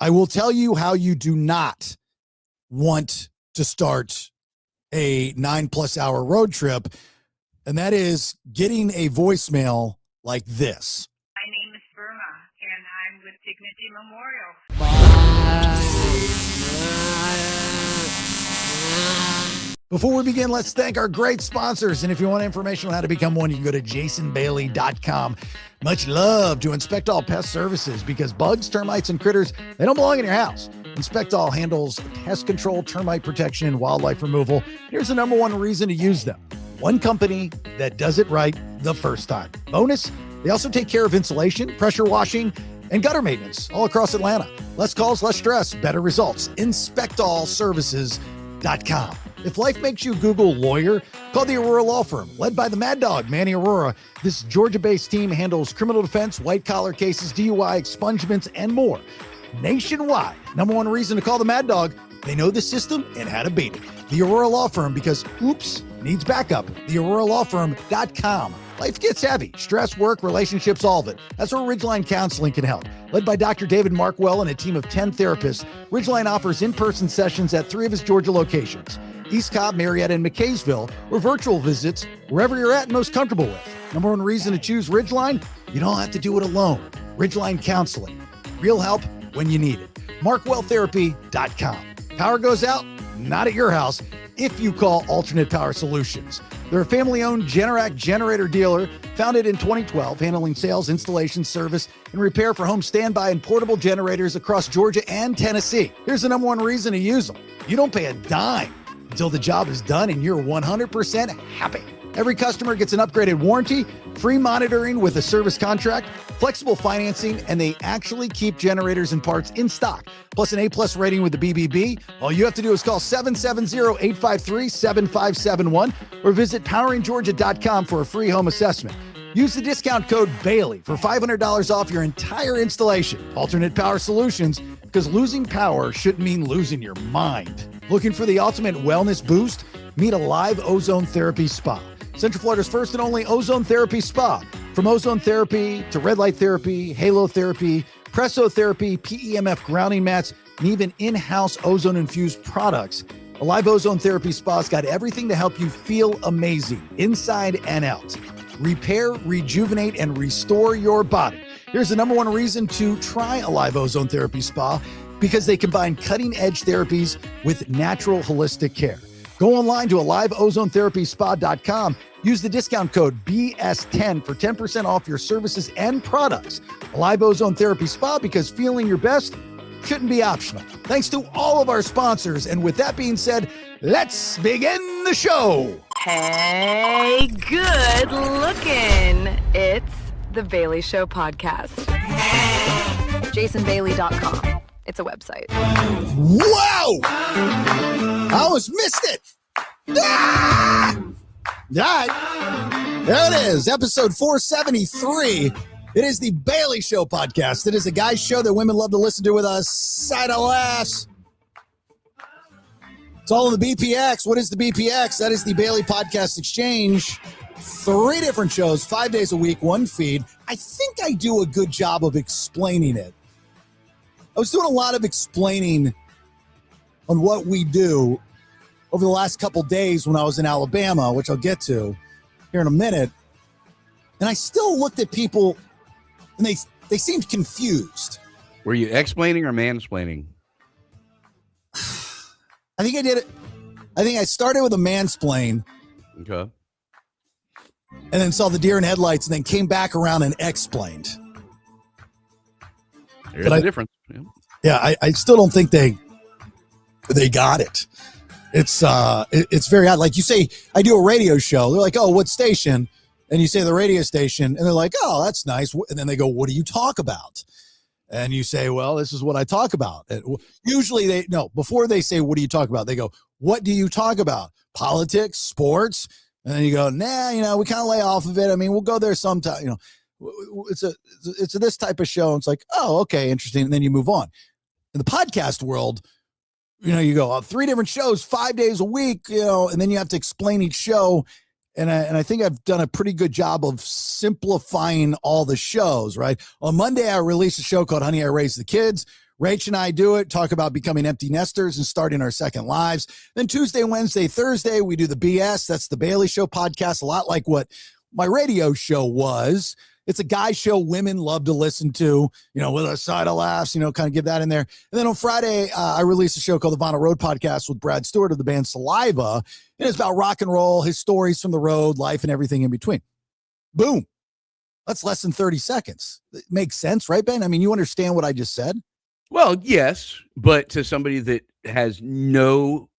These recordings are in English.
I will tell you how you do not want to start a 9+ hour road trip, and that is getting a voicemail like this. My name is Burma, and I'm with Dignity Memorial. Before we begin, let's thank our great sponsors. And if you want information on how to become one, you can go to jasonbailey.com. Much love to Inspect All Pest Services, because bugs, termites, and critters, they don't belong in your house. Inspect All handles pest control, termite protection, and wildlife removal. Here's the number one reason to use them. One company that does it right the first time. Bonus, they also take care of insulation, pressure washing, and gutter maintenance all across Atlanta. Less calls, less stress, better results. InspectAllServices.com. If life makes you Google lawyer, call the Aurora Law Firm, led by the Mad Dog, Manny Aurora. This Georgia-based team handles criminal defense, white-collar cases, DUI, expungements, and more. Nationwide. Number one reason to call the Mad Dog, they know the system and how to beat it. The Aurora Law Firm, because oops needs backup. TheAuroraLawFirm.com. Life gets heavy. Stress, work, relationships, all of it. That's where Ridgeline Counseling can help. Led by Dr. David Markwell and a team of 10 therapists, Ridgeline offers in-person sessions at 3 of his Georgia locations: East Cobb, Marietta, and McKaysville, or virtual visits wherever you're at and most comfortable with. Number one reason to choose Ridgeline, you don't have to do it alone. Ridgeline Counseling. Real help when you need it. MarkwellTherapy.com. Power goes out, not at your house, if you call Alternate Power Solutions. They're a family-owned Generac generator dealer, founded in 2012, handling sales, installation, service, and repair for home standby and portable generators across Georgia and Tennessee. Here's the number one reason to use them. You don't pay a dime until the job is done and you're 100% happy. Every customer gets an upgraded warranty, free monitoring with a service contract, flexible financing, and they actually keep generators and parts in stock, plus an A+ rating with the BBB. All you have to do is call 770-853-7571 or visit poweringgeorgia.com for a free home assessment. Use the discount code Bailey for $500 off your entire installation. Alternate Power Solutions, because losing power shouldn't mean losing your mind. Looking for the ultimate wellness boost? Meet Alive Ozone Therapy Spa, Central Florida's first and only ozone therapy spa. From ozone therapy to red light therapy, halo therapy, presso therapy, PEMF grounding mats, and even in-house ozone-infused products, Alive Ozone Therapy Spa's got everything to help you feel amazing, inside and out. Repair, rejuvenate, and restore your body. Here's the number one reason to try Alive Ozone Therapy Spa, because they combine cutting-edge therapies with natural holistic care. Go online to AliveOzoneTherapySpa.com. Use the discount code BS10 for 10% off your services and products. Alive Ozone Therapy Spa, because feeling your best shouldn't be optional. Thanks to all of our sponsors. And with that being said, let's begin the show. Hey, good looking. It's the Bailey Show podcast. JasonBailey.com. It's a website. Wow! I almost missed it. Ah! All right. There it is. Episode 473. It is the Bailey Show podcast. It is a guy's show that women love to listen to with a side of laughs. It's all in the BPX. What is the BPX? That is the Bailey Podcast Exchange. 3 different shows, 5 days a week, one feed. I think I do a good job of explaining it. I was doing a lot of explaining on what we do over the last couple days when I was in Alabama, which I'll get to here in a minute. And I still looked at people and they seemed confused. Were you explaining or mansplaining? I think I did it. I think I started with a mansplain. Okay. And then saw the deer in headlights and then came back around and explained. There's a difference. Yeah, I still don't think they got it. It's very odd. Like you say, I do a radio show. They're like, oh, what station? And you say the radio station, and they're like, oh, that's nice. And then they go, what do you talk about? And you say, well, this is what I talk about. And usually before they say, what do you talk about? They go, what do you talk about? Politics, sports? And then you go, nah, we kind of lay off of it. I mean, we'll go there sometime, it's this type of show. And it's like, oh, okay, interesting. And then you move on. In the podcast world, you go 3 different shows, 5 days a week, and then you have to explain each show. And I think I've done a pretty good job of simplifying all the shows, right? On Monday, I released a show called Honey, I Raised the Kids. Rach and I do it, talk about becoming empty nesters and starting our second lives. Then Tuesday, Wednesday, Thursday, we do the BS. That's the Bailey Show podcast, a lot like what my radio show was. It's a guy show women love to listen to, with a side of laughs, kind of give that in there. And then on Friday, I released a show called the Vinyl Road Podcast with Brad Stewart of the band Saliva. And it's about rock and roll, his stories from the road, life, and everything in between. Boom. That's less than 30 seconds. It makes sense, right, Ben? I mean, you understand what I just said? Well, yes, but to somebody that has no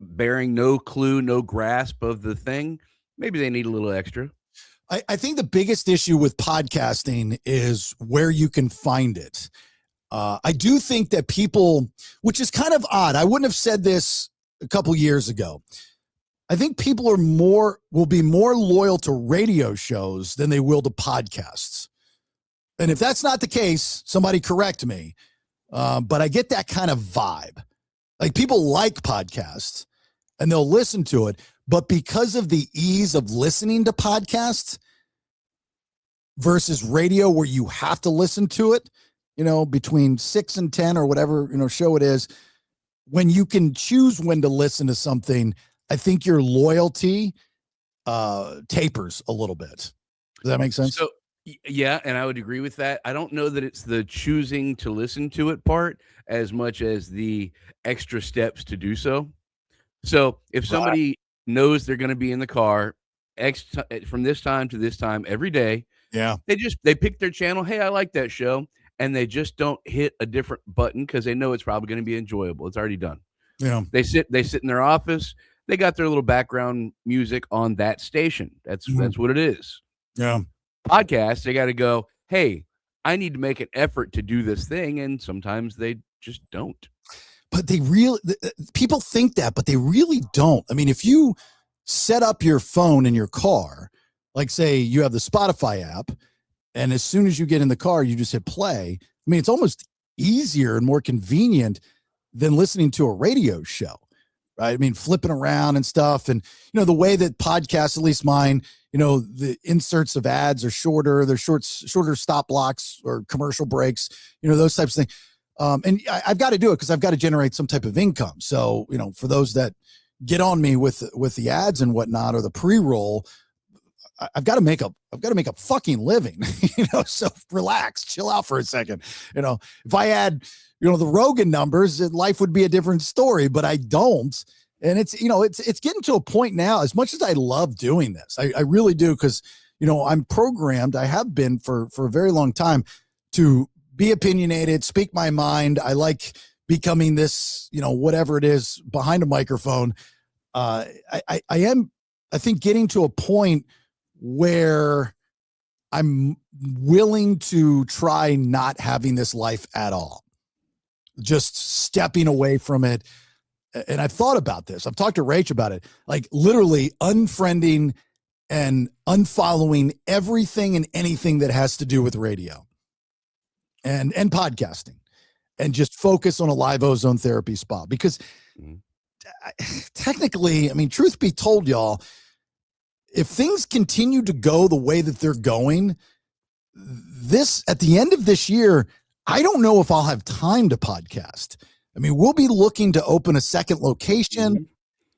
bearing, no clue, no grasp of the thing, maybe they need a little extra. I think the biggest issue with podcasting is where you can find it. I do think that people, which is kind of odd, I wouldn't have said this a couple years ago. I think people will be more loyal to radio shows than they will to podcasts. And if that's not the case, somebody correct me. But I get that kind of vibe. Like people like podcasts and they'll listen to it. But because of the ease of listening to podcasts versus radio where you have to listen to it, between 6 and 10 or whatever, show it is, when you can choose when to listen to something, I think your loyalty tapers a little bit. Does that make sense? So, yeah, and I would agree with that. I don't know that it's the choosing to listen to it part as much as the extra steps to do so. So if somebody knows they're going to be in the car from this time to this time every day, they pick their channel. Hey, I like that show. And they just don't hit a different button because they know it's probably going to be enjoyable. It's already done. Yeah. They sit in their office. They got their little background music on that station. That's what it is. Yeah. Podcasts, they got to go, hey, I need to make an effort to do this thing. And sometimes they just don't. But people think that, but they really don't. I mean, if you set up your phone in your car, like say you have the Spotify app, and as soon as you get in the car, you just hit play. I mean, it's almost easier and more convenient than listening to a radio show, right? I mean, flipping around and stuff. And, the way that podcasts, at least mine, the inserts of ads are shorter. They're shorter stop blocks or commercial breaks, those types of things. And I've got to do it because I've got to generate some type of income. So, for those that get on me with the ads and whatnot, or the pre-roll, I've got to make a fucking living, so relax, chill out for a second. If I had, the Rogan numbers, life would be a different story, but I don't. And it's getting to a point now, as much as I love doing this, I really do. Cause I'm programmed. I have been for a very long time to be opinionated, speak my mind. I like becoming this, whatever it is behind a microphone. I am, I think, getting to a point where I'm willing to try not having this life at all, just stepping away from it. And I've thought about this. I've talked to Rach about it, like literally unfriending and unfollowing everything and anything that has to do with radio and podcasting, and just focus on a live ozone therapy spa. Because technically, I mean, truth be told, y'all, if things continue to go the way that they're going, at the end of this year, I don't know if I'll have time to podcast. I mean, we'll be looking to open a second location,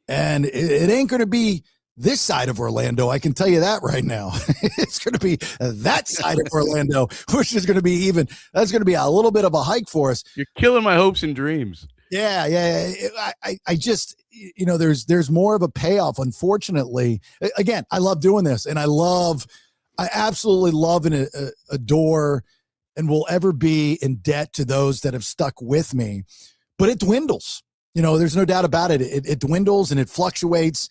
and it ain't going to be this side of Orlando. I can tell you that right now. It's going to be that side of Orlando, which is going to be that's going to be a little bit of a hike for us. You're killing my hopes and dreams. Yeah. I just, there's more of a payoff. Unfortunately, again, I love doing this, and I absolutely love and adore, and will ever be in debt to those that have stuck with me, but it dwindles. There's no doubt about it. It dwindles and it fluctuates.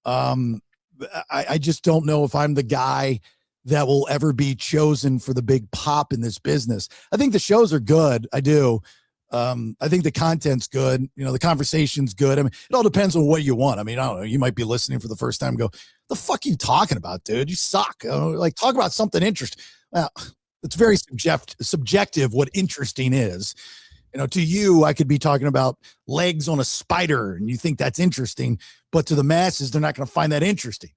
I just don't know if I'm the guy that will ever be chosen for the big pop in this business. I think the shows are good. I do. I think the content's good. The conversation's good. I mean, it all depends on what you want. I mean, I don't know. You might be listening for the first time and go, the fuck are you talking about, dude? You suck. Like, talk about something interesting. Well, it's very subjective what interesting is. To you, I could be talking about legs on a spider and you think that's interesting, but to the masses, they're not going to find that interesting.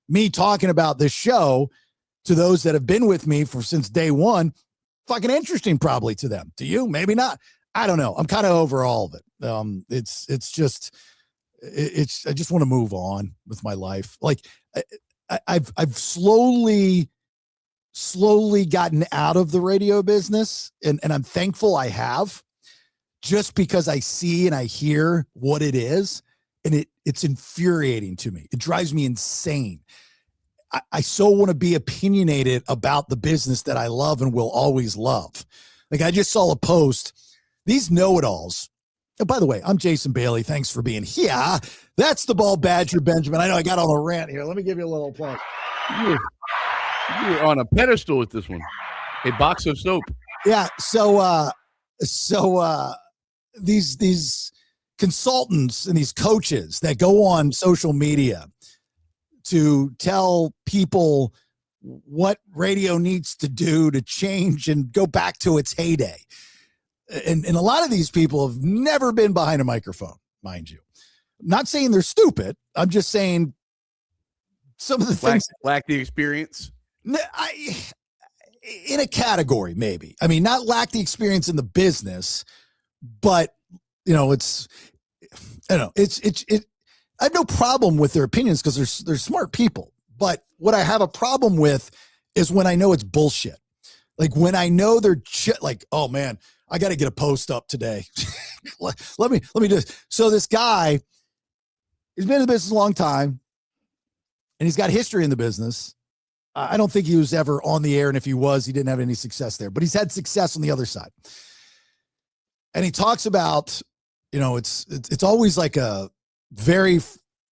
Me talking about this show, to those that have been with me since day one, fucking interesting probably to them. To you, maybe not. I don't know. I'm kind of over all of it. I just want to move on with my life. Like I've slowly gotten out of the radio business, and I'm thankful I have, just because I see and I hear what it is, and it's infuriating to me. It drives me insane. I so want to be opinionated about the business that I love and will always love. Like, I just saw a post. These know-it-alls. Oh, by the way, I'm Jason Bailey. Thanks for being here. That's the Bald Badger, Benjamin. I know I got on a rant here. Let me give you a little applause. You're on a pedestal with this one. A box of soap. Yeah. So these consultants and these coaches that go on social media to tell people what radio needs to do to change and go back to its heyday. And a lot of these people have never been behind a microphone, mind you. I'm not saying they're stupid. I'm just saying some of the things lack the experience. In a category, maybe. I mean, not lack the experience in the business, but it's I have no problem with their opinions because they're smart people. But what I have a problem with is when I know it's bullshit. Like when I know they're like, oh man, I got to get a post up today. let me do this. So this guy, he's been in the business a long time, and he's got history in the business. I don't think he was ever on the air, and if he was, he didn't have any success there. But he's had success on the other side. And he talks about, it's always like a very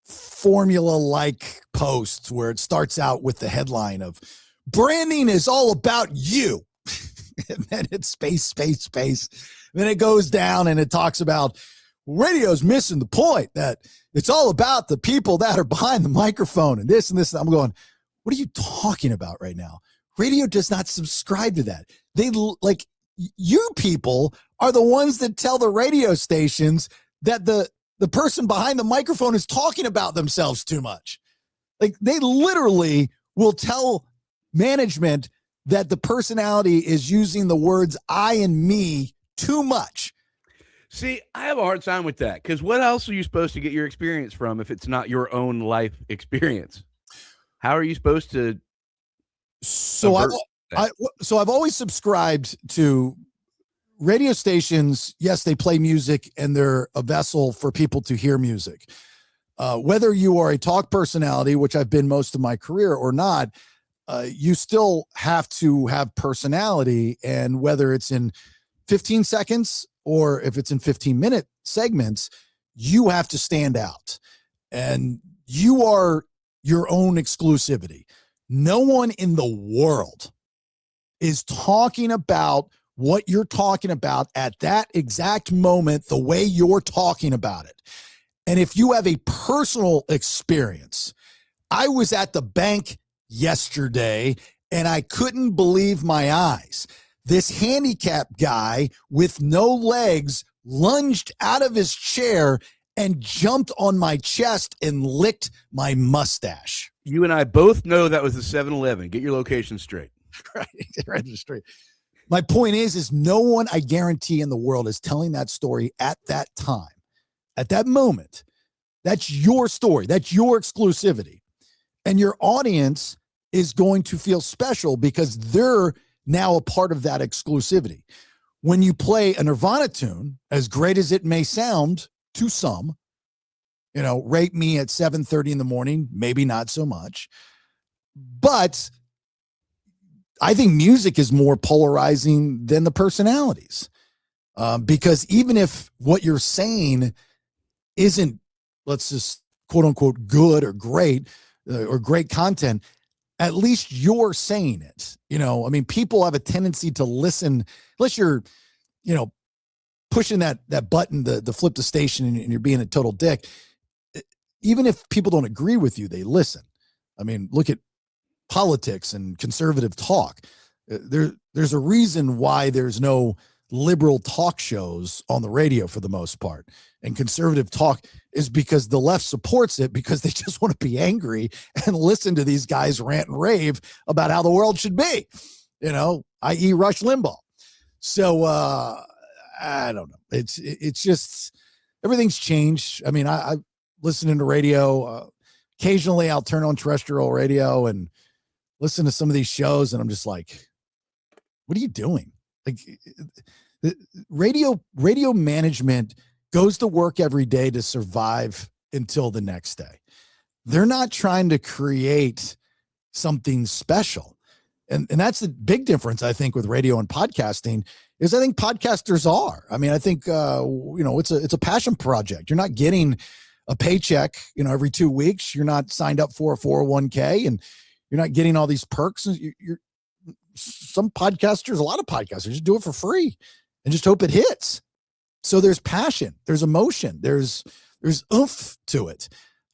formula-like post where it starts out with the headline of branding is all about you. And then it's space. Then it goes down and it talks about radio's missing the point, that it's all about the people that are behind the microphone and this and this. I'm going, what are you talking about right now? Radio does not subscribe to that. They like, you people are the ones that tell the radio stations that the person behind the microphone is talking about themselves too much. Like, they literally will tell management that the personality is using the words I and me too much. See, I have a hard time with that, because what else are you supposed to get your experience from if it's not your own life experience? How are you supposed to? So I've always subscribed to radio stations. Yes, they play music and they're a vessel for people to hear music. Whether you are a talk personality, which I've been most of my career, or not, you still have to have personality. And whether it's in 15 seconds or if it's in 15-minute segments, you have to stand out. And you are your own exclusivity. No one in the world is talking about what you're talking about at that exact moment, the way you're talking about it. And if you have a personal experience, I was at the bank yesterday and I couldn't believe my eyes. This handicapped guy with no legs lunged out of his chair and jumped on my chest and licked my mustache. You and I both know that was the 7-Eleven. Get your location straight. Right straight. My point is no one, I guarantee, in the world is telling that story at that time, at that moment. That's your story. That's your exclusivity. And your audience is going to feel special because they're now a part of that exclusivity. When you play a Nirvana tune, as great as it may sound to some, Rape Me at 7:30 in the morning, maybe not so much. But I think music is more polarizing than the personalities, because even if what you're saying isn't, let's just quote unquote, good or great content, at least you're saying it. I mean, people have a tendency to listen, unless you're, pushing that button, the flip the station, and you're being a total dick. Even if people don't agree with you, they listen. I mean, look at politics and conservative talk. There's a reason why there's no liberal talk shows on the radio for the most part. And conservative talk is because the left supports it because they just want to be angry and listen to these guys rant and rave about how the world should be, i.e. Rush Limbaugh. So I don't know. It's just everything's changed. I mean, I listen to radio. Occasionally, I'll turn on terrestrial radio and listen to some of these shows, and I'm just like, what are you doing? Like, the radio management goes to work every day to survive until the next day. They're not trying to create something special. And that's the big difference, I think, with radio and podcasting is I think podcasters are. I mean, I think, it's a passion project. You're not getting a paycheck, every 2 weeks. You're not signed up for a 401k and you're not getting all these perks. Some podcasters, a lot of podcasters just do it for free and just hope it hits. So there's passion, there's emotion, there's oomph to it.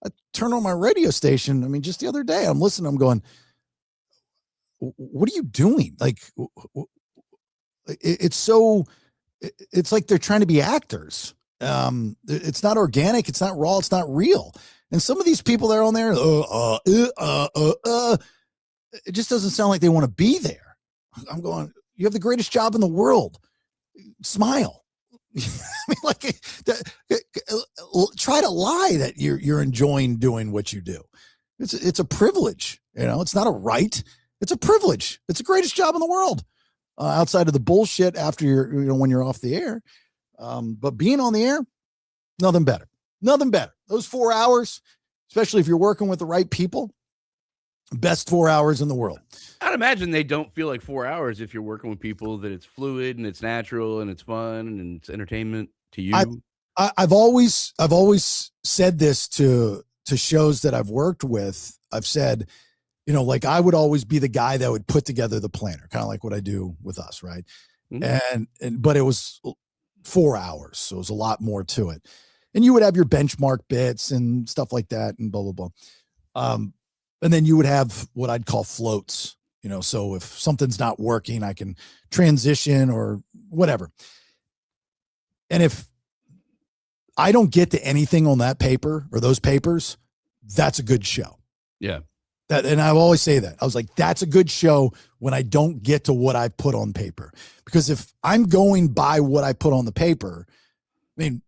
I turn on my radio station. I mean, just the other day I'm listening, I'm going, what are you doing? Like, it's like they're trying to be actors. It's not organic. It's not raw. It's not real. And some of these people that are on there, it just doesn't sound like they want to be there. I'm going, you have the greatest job in the world. Smile. I mean, like, try to lie that you're enjoying doing what you do. It's a privilege. It's not a right. It's a privilege. It's the greatest job in the world, outside of the bullshit after when you're off the air. But being on the air, nothing better. Nothing better. Those 4 hours, especially if you're working with the right people, best 4 hours in the world. I'd imagine they don't feel like 4 hours if you're working with people, that it's fluid and it's natural and it's fun and it's entertainment to you. I've always said this to shows that I've worked with. I've said, like I would always be the guy that would put together the planner, kind of like what I do with us. Right. Mm-hmm. But it was 4 hours. So it was a lot more to it. And you would have your benchmark bits and stuff like that and blah, blah, blah. And then you would have what I'd call floats, so if something's not working, I can transition or whatever. And if I don't get to anything on that paper or those papers, that's a good show. Yeah. And I always say that. I was like, that's a good show when I don't get to what I put on paper. Because if I'm going by what I put on the paper, I mean,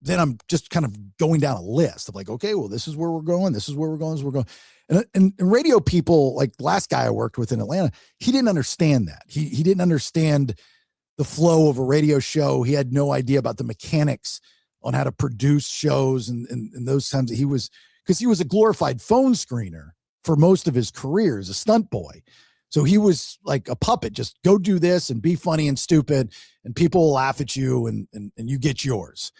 then I'm just kind of going down a list of like, okay, well, this is where we're going. This is where we're going. This is where we're going. And radio people, like the last guy I worked with in Atlanta, he didn't understand that. He didn't understand the flow of a radio show. He had no idea about the mechanics on how to produce shows and those times. Because he was a glorified phone screener for most of his career as a stunt boy. So he was like a puppet, just go do this and be funny and stupid and people will laugh at you and you get yours.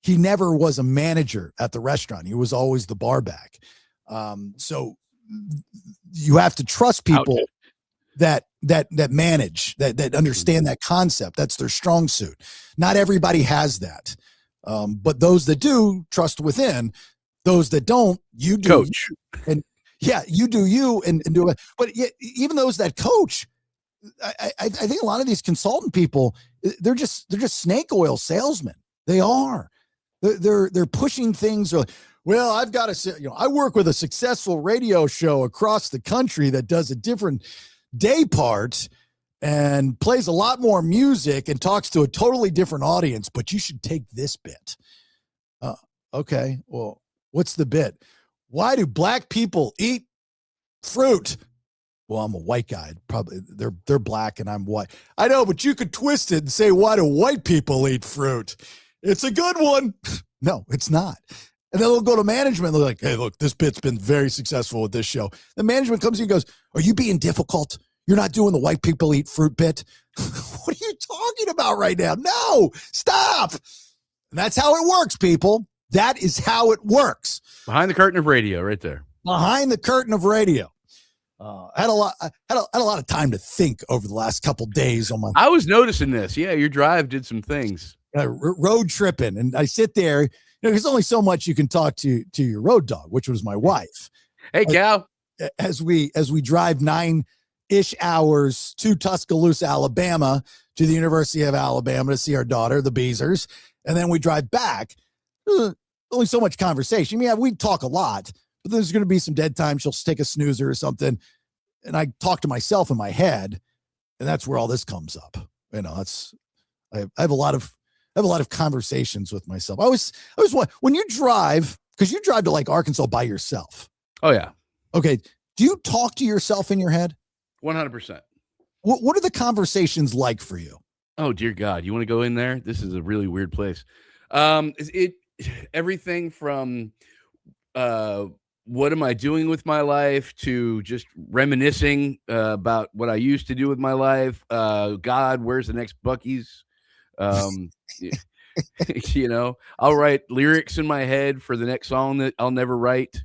He never was a manager at the restaurant. He was always the bar back. So you have to trust people that manage, that understand that concept. That's their strong suit. Not everybody has that. But those that do, trust within. Those that don't, you do. Coach. And yeah, you do you and do it. But yet, even those that coach, I think a lot of these consultant people, they're just snake oil salesmen. They are. They're pushing things. Well, I've got to, I work with a successful radio show across the country that does a different day part and plays a lot more music and talks to a totally different audience, but you should take this bit. Okay. Well, what's the bit? Why do black people eat fruit? Well, I'm a white guy. Probably they're black and I'm white. I know, but you could twist it and say, why do white people eat fruit? It's a good one. No, it's not. And then they'll go to management. They're like, hey, look, this bit's been very successful with this show. The management comes in and goes, are you being difficult? You're not doing the white people eat fruit bit. What are you talking about right now? No, stop. And that's how it works, people. That is how it works. Behind the curtain of radio, right there. Behind the curtain of radio. I had a lot of time to think over the last couple days on my. I was noticing this. Yeah, your drive did some things. Road tripping, and I sit there. There's only so much you can talk to your road dog, which was my wife. Hey, Cal. As we drive 9-ish hours to Tuscaloosa, Alabama, to the University of Alabama to see our daughter, the Beezers, and then we drive back. Only so much conversation. I mean, we talk a lot, but there's going to be some dead time. She'll take a snoozer or something. And I talk to myself in my head, and that's where all this comes up. I have a lot of conversations with myself. I always want, when you drive, because you drive to like Arkansas by yourself. Oh yeah. Okay. Do you talk to yourself in your head? 100%. What are the conversations like for you? Oh dear God. You want to go in there? This is a really weird place. Everything from, what am I doing with my life to just reminiscing about what I used to do with my life. God, where's the next Buc-ee's? You know, I'll write lyrics in my head for the next song that I'll never write.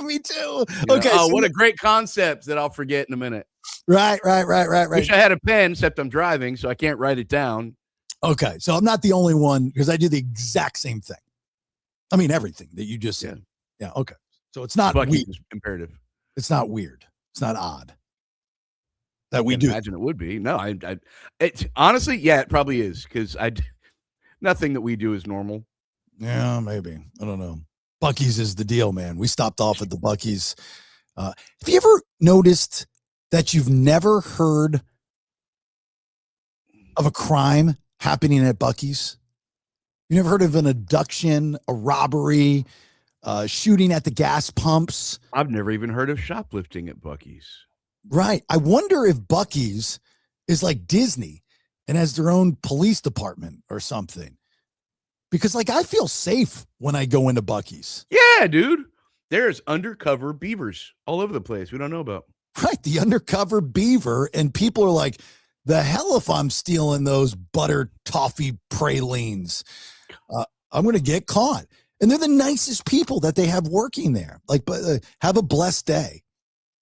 Me too. Okay. Oh, so what a great concept that I'll forget in a minute. Right. Wish I had a pen, except I'm driving, so I can't write it down. Okay. So I'm not the only one, because I do the exact same thing. I mean, everything that you just said. Yeah. Okay. So it's not weird. Imperative. It's not weird. It's not odd that we do. Imagine it would be. No, honestly, yeah, it probably is, because nothing that we do is normal. Yeah, maybe. I don't know. Buc-ee's is the deal, man. We stopped off at the Buc-ee's. Have you ever noticed that you've never heard of a crime happening at Buc-ee's? You never heard of an abduction, a robbery, shooting at the gas pumps? I've never even heard of shoplifting at Buc-ee's. Right. I wonder if Buc-ee's is like Disney and has their own police department or something. Because like I feel safe when I go into Buc-ee's. Yeah, dude. There's undercover beavers all over the place we don't know about. Right. The undercover beaver. And people are like, the hell if I'm stealing those butter toffee pralines. I'm going to get caught. And they're the nicest people that they have working there. Like, have a blessed day.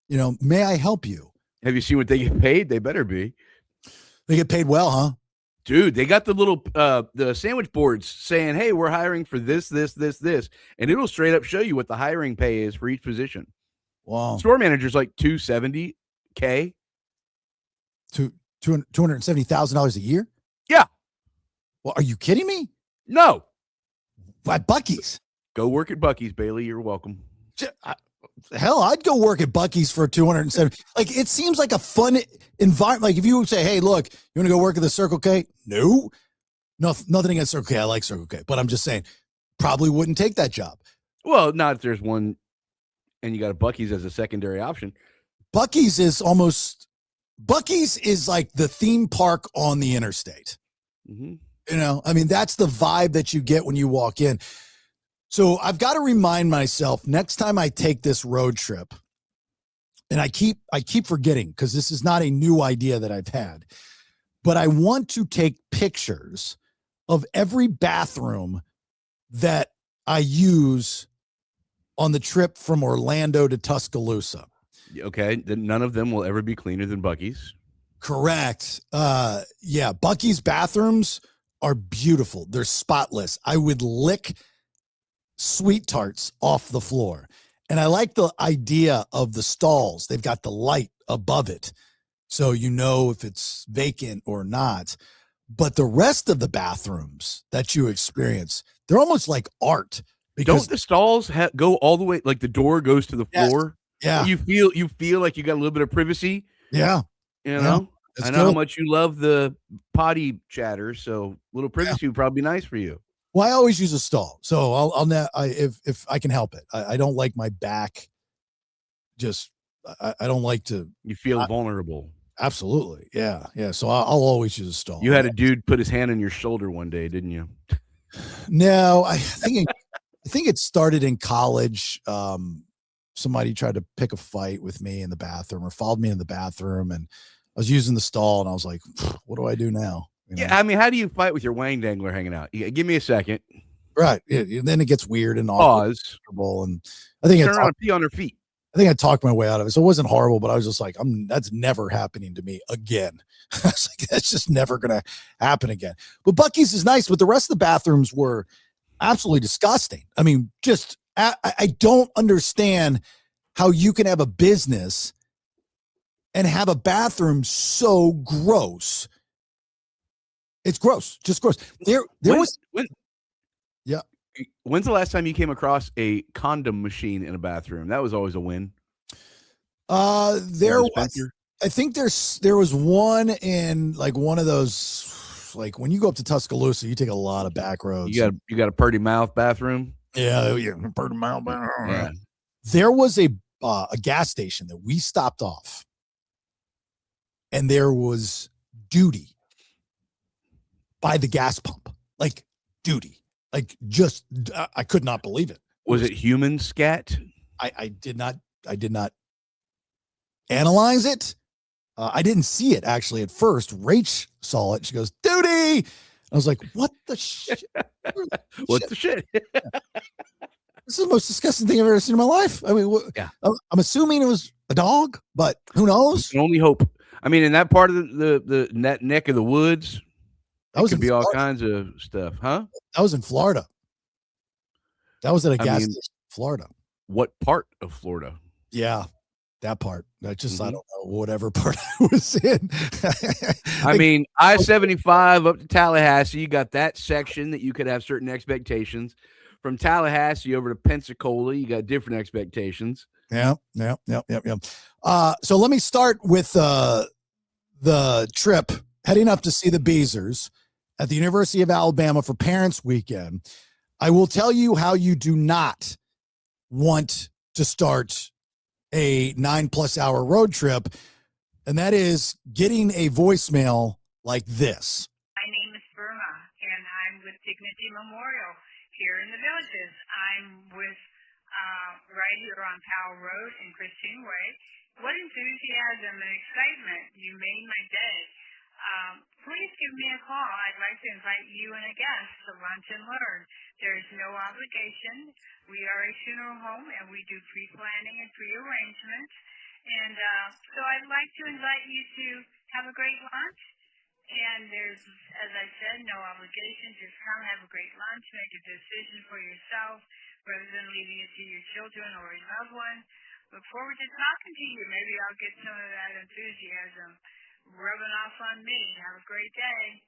You know, may I help you? Have you seen what they get paid? They better be. They get paid well, huh? Dude, they got the little the sandwich boards saying, hey, we're hiring for this. And it'll straight up show you what the hiring pay is for each position. Wow. Store manager's like $270K. $270,000 a year? Yeah. Well, are you kidding me? No. At Buc-ee's. Go work at Buc-ee's, Bailey. You're welcome. Hell, I'd go work at Buc-ee's for 270. Like, it seems like a fun environment. Like, if you say, hey, look, you want to go work at the Circle K? No, nothing against Circle K. I like Circle K, but I'm just saying, probably wouldn't take that job. Well, not if there's one and you got a Buc-ee's as a secondary option. Buc-ee's is like the theme park on the interstate. Mm-hmm. You know, I mean, that's the vibe that you get when you walk in. So I've got to remind myself next time I take this road trip, and I keep forgetting because this is not a new idea that I've had, but I want to take pictures of every bathroom that I use on the trip from Orlando to Tuscaloosa. Okay, then none of them will ever be cleaner than Buc-ee's. Correct. Yeah, Buc-ee's bathrooms are beautiful. They're spotless. I would lick sweet tarts off the floor. And I like the idea of the stalls. They've got the light above it, so you know if it's vacant or not. But the rest of the bathrooms that you experience, they're almost like art. Because don't the stalls go all the way, like the door goes to the floor? Yeah. You feel like you got a little bit of privacy. Yeah. You know? Yeah, I know how much you love the potty chatter, so little privacy would probably be nice for you. Well, I always use a stall, so if I can help it. I don't like my back. Just I don't like to. You feel vulnerable. Absolutely, yeah. So I'll always use a stall. You had a dude put his hand on your shoulder one day, didn't you? No, I think it started in college. Somebody tried to pick a fight with me in the bathroom, or followed me in the bathroom, and I was using the stall, and I was like, "What do I do now?" You know? Yeah, I mean, how do you fight with your wang dangler hanging out? Give me a second. Right. Yeah, then it gets weird and awkward. Pause. And I think turn around, pee on her feet. I think I talked my way out of it. So it wasn't horrible, but I was just like, that's never happening to me again. I was like, that's just never going to happen again. But Buc-ee's is nice, but the rest of the bathrooms were absolutely disgusting. I mean, just, I don't understand how you can have a business and have a bathroom so gross. It's gross, just gross. When's the last time you came across a condom machine in a bathroom? That was always a win. I think there was one in like one of those like when you go up to Tuscaloosa, you take a lot of back roads. You got a Purdy Mouth bathroom. Yeah, Purdy Mouth. Yeah. There was a gas station that we stopped off, and there was duty by the gas pump, like duty, like just I could not believe it. Was it human scat? I did not analyze it. I didn't see it actually at first. Rach saw it. She goes, duty. I was like, what the shit? What the shit? This is the most disgusting thing I've ever seen in my life. I mean, yeah. I'm assuming it was a dog, but who knows? You can only hope. I mean, in that part of the neck of the woods, that could be all kinds of stuff, huh? That was in Florida. That was at a gas station in Florida. What part of Florida? Yeah, that part. I don't know, whatever part I was in. I mean, I-75 up to Tallahassee, you got that section that you could have certain expectations. From Tallahassee over to Pensacola, you got different expectations. Yeah. So let me start with the trip heading up to see the Beezers at the University of Alabama for Parents Weekend. I will tell you how you do not want to start a 9+ hour road trip, and that is getting a voicemail like this. My name is Burma, and I'm with Dignity Memorial here in the Villages. I'm with right here on Powell Road and Christine Way. What enthusiasm and excitement. You made my day. Please give me a call. I'd like to invite you and a guest to lunch and learn. There's no obligation. We are a funeral home, and we do pre-planning and pre-arrangement. And so I'd like to invite you to have a great lunch. And there's, as I said, no obligation. Just come have a great lunch, make a decision for yourself rather than leaving it to your children or a loved one. Look forward to talking to you. Maybe I'll get some of that enthusiasm rubbing off on me. Have a great day.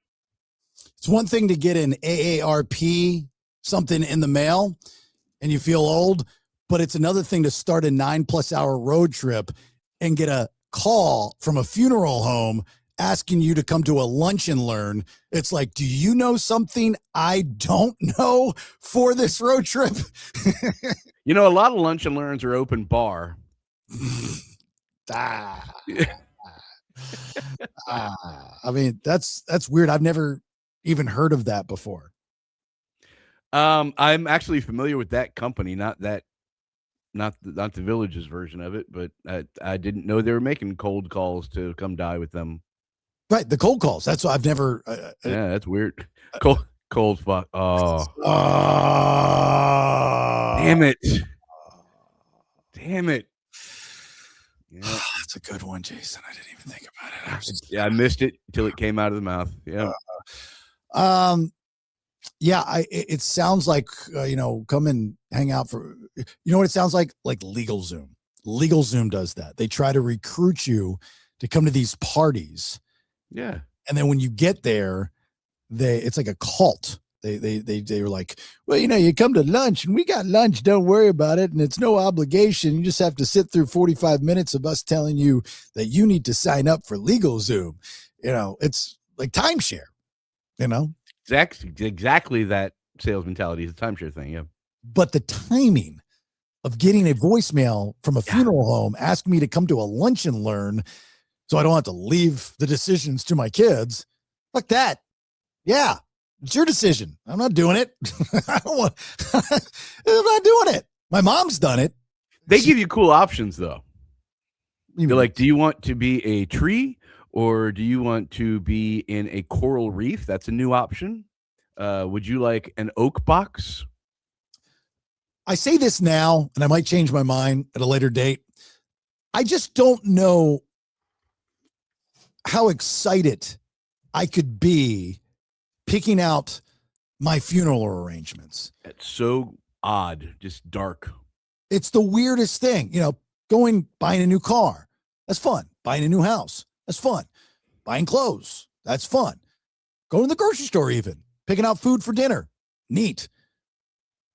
It's one thing to get an AARP, something in the mail, and you feel old, but it's another thing to start a 9+ hour road trip and get a call from a funeral home asking you to come to a lunch and learn. It's like, do you know something I don't know for this road trip? You know, a lot of lunch and learns are open bar. I mean, that's weird. I've never even heard of that before. I'm actually familiar with that company, not the Villages version of it, but I didn't know they were making cold calls to come die with them. Right, the cold calls. That's what I've never. Yeah, that's weird. Cold fuck. Oh, damn it! Yeah, that's a good one, Jason. I didn't even think about it. Yeah, I missed it till it came out of the mouth. Yeah. Yeah. It sounds like come and hang out for. You know what it sounds like? Like LegalZoom. LegalZoom does that. They try to recruit you to come to these parties. Yeah. And then when you get there, it's like a cult. They were like, well, you come to lunch and we got lunch. Don't worry about it. And it's no obligation. You just have to sit through 45 minutes of us telling you that you need to sign up for LegalZoom. It's like timeshare, Exactly that sales mentality is a timeshare thing. Yeah. But the timing of getting a voicemail from a funeral home asking me to come to a lunch and learn so I don't have to leave the decisions to my kids. Like that. Yeah. It's your decision. I'm not doing it. I'm not doing it. My mom's done it. They give you cool options though. They're like, do you want to be a tree or do you want to be in a coral reef? That's a new option. Would you like an oak box? I say this now, and I might change my mind at a later date. I just don't know how excited I could be picking out my funeral arrangements. It's so odd, just dark. It's the weirdest thing, buying a new car. That's fun. Buying a new house. That's fun. Buying clothes. That's fun. Going to the grocery store even. Picking out food for dinner. Neat.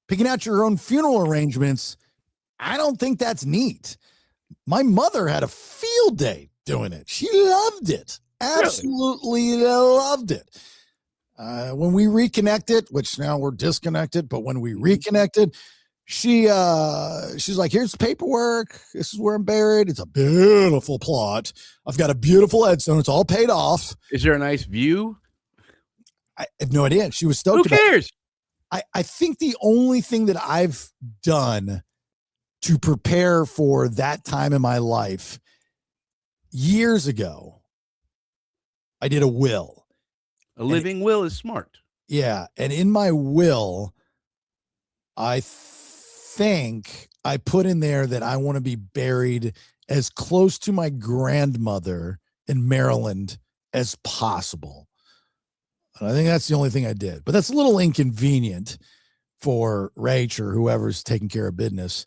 Picking out your own funeral arrangements. I don't think that's neat. My mother had a field day doing it. She loved it. Absolutely loved it. When we reconnected, which now we're disconnected, but when we reconnected, she's like, here's the paperwork. This is where I'm buried. It's a beautiful plot. I've got a beautiful headstone. It's all paid off. Is there a nice view? I have no idea. She was stoked. Who cares? I think the only thing that I've done to prepare for that time in my life years ago, I did a will. A living will is smart. Yeah. And in my will, I think I put in there that I want to be buried as close to my grandmother in Maryland as possible. And I think that's the only thing I did. But that's a little inconvenient for Rach or whoever's taking care of business.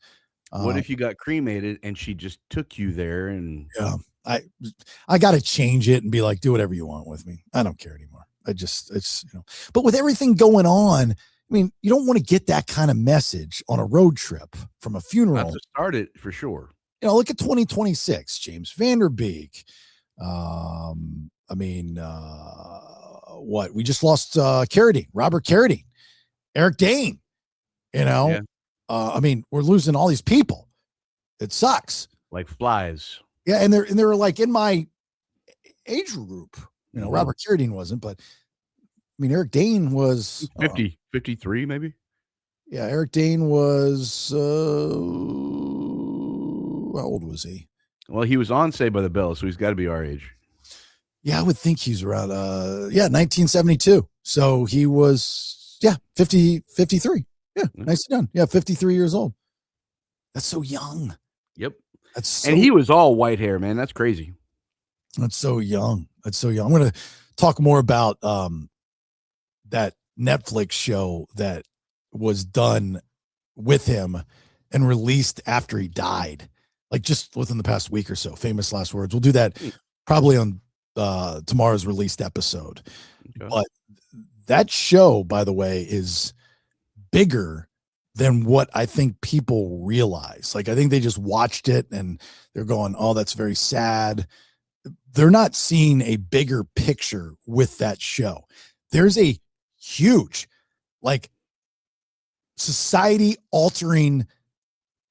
What if you got cremated and she just took you there? And yeah, I got to change it and be like, do whatever you want with me. I don't care anymore. But with everything going on, I mean, you don't want to get that kind of message on a road trip from a funeral. Not to start it for sure. Look at 2026, James Vanderbeek. What we just lost, Carradine, Robert Carradine, Eric Dane, Yeah. We're losing all these people. It sucks. Like flies. Yeah. And they're like in my age group, Robert Carradine wasn't, but Eric Dane was 50, 53 maybe. Yeah. Eric Dane was, how old was he? Well, he was on Saved by the Bell, so he's got to be our age. Yeah, I would think he's around 1972. So he was 53. Yeah, nicely done. Yeah, 53 years old. That's so young. Yep. And he was all white hair, man. That's crazy. That's so young. I'm going to talk more about that Netflix show that was done with him and released after he died, like just within the past week or so. Famous Last Words. We'll do that probably on tomorrow's released episode. Okay. But that show, by the way, is bigger than what I think people realize. Like, I think they just watched it and they're going, oh, that's very sad. They're not seeing a bigger picture with that show. There's a huge, like, society altering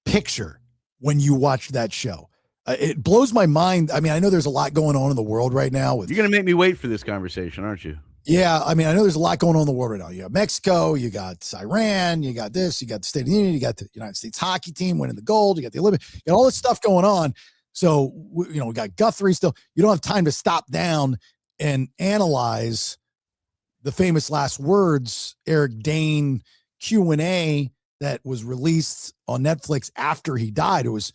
picture when you watch that show. It blows my mind. I know there's a lot going on in the world right now. You're going to make me wait for this conversation, aren't you? Yeah. I know there's a lot going on in the world right now. You got Mexico, you got Iran, you got this, you got the State of the Union, you got the United States hockey team winning the gold, you got the Olympics, you got all this stuff going on. So, we got Guthrie still. You don't have time to stop down and analyze the Famous Last Words, Eric Dane Q&A that was released on Netflix after he died. It was,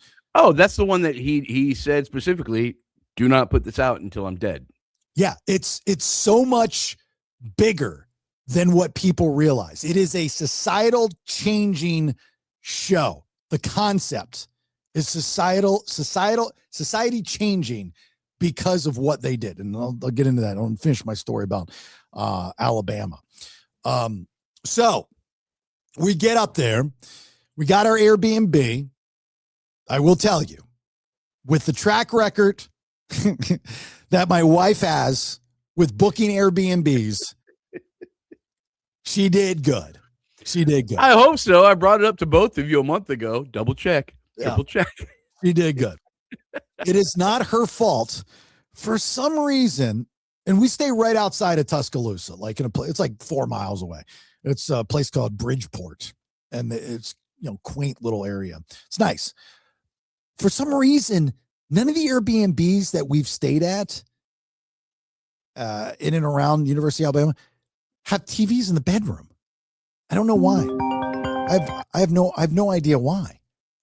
that's the one that he said specifically, do not put this out until I'm dead. Yeah, it's so much bigger than what people realize. It is a societal changing show. The concept is society changing because of what they did. And I'll get into that. I'll finish my story about Alabama. So we get up there. We got our Airbnb. I will tell you, with the track record that my wife has with booking Airbnbs, she did good. I hope so. I brought it up to both of you a month ago. Double check. Triple check. She did good. It is not her fault. For some reason, and we stay right outside of Tuscaloosa, like in a place, it's like 4 miles away. It's a place called Bridgeport, and it's, quaint little area. It's nice. For some reason, none of the Airbnbs that we've stayed at in and around University of Alabama have TVs in the bedroom. I don't know why. I have no idea why.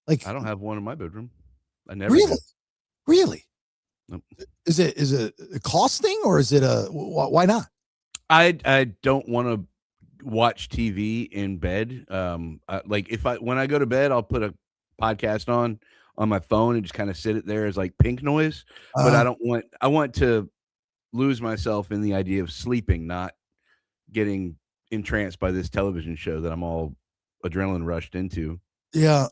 Like, I don't have one in my bedroom. I never really. Nope. Is it a cost thing, or is it why not? I don't want to watch TV in bed. Like when I go to bed, I'll put a podcast on my phone and just kind of sit it there as like pink noise. But I want to lose myself in the idea of sleeping, not getting entranced by this television show that I'm all adrenaline rushed into. Yeah,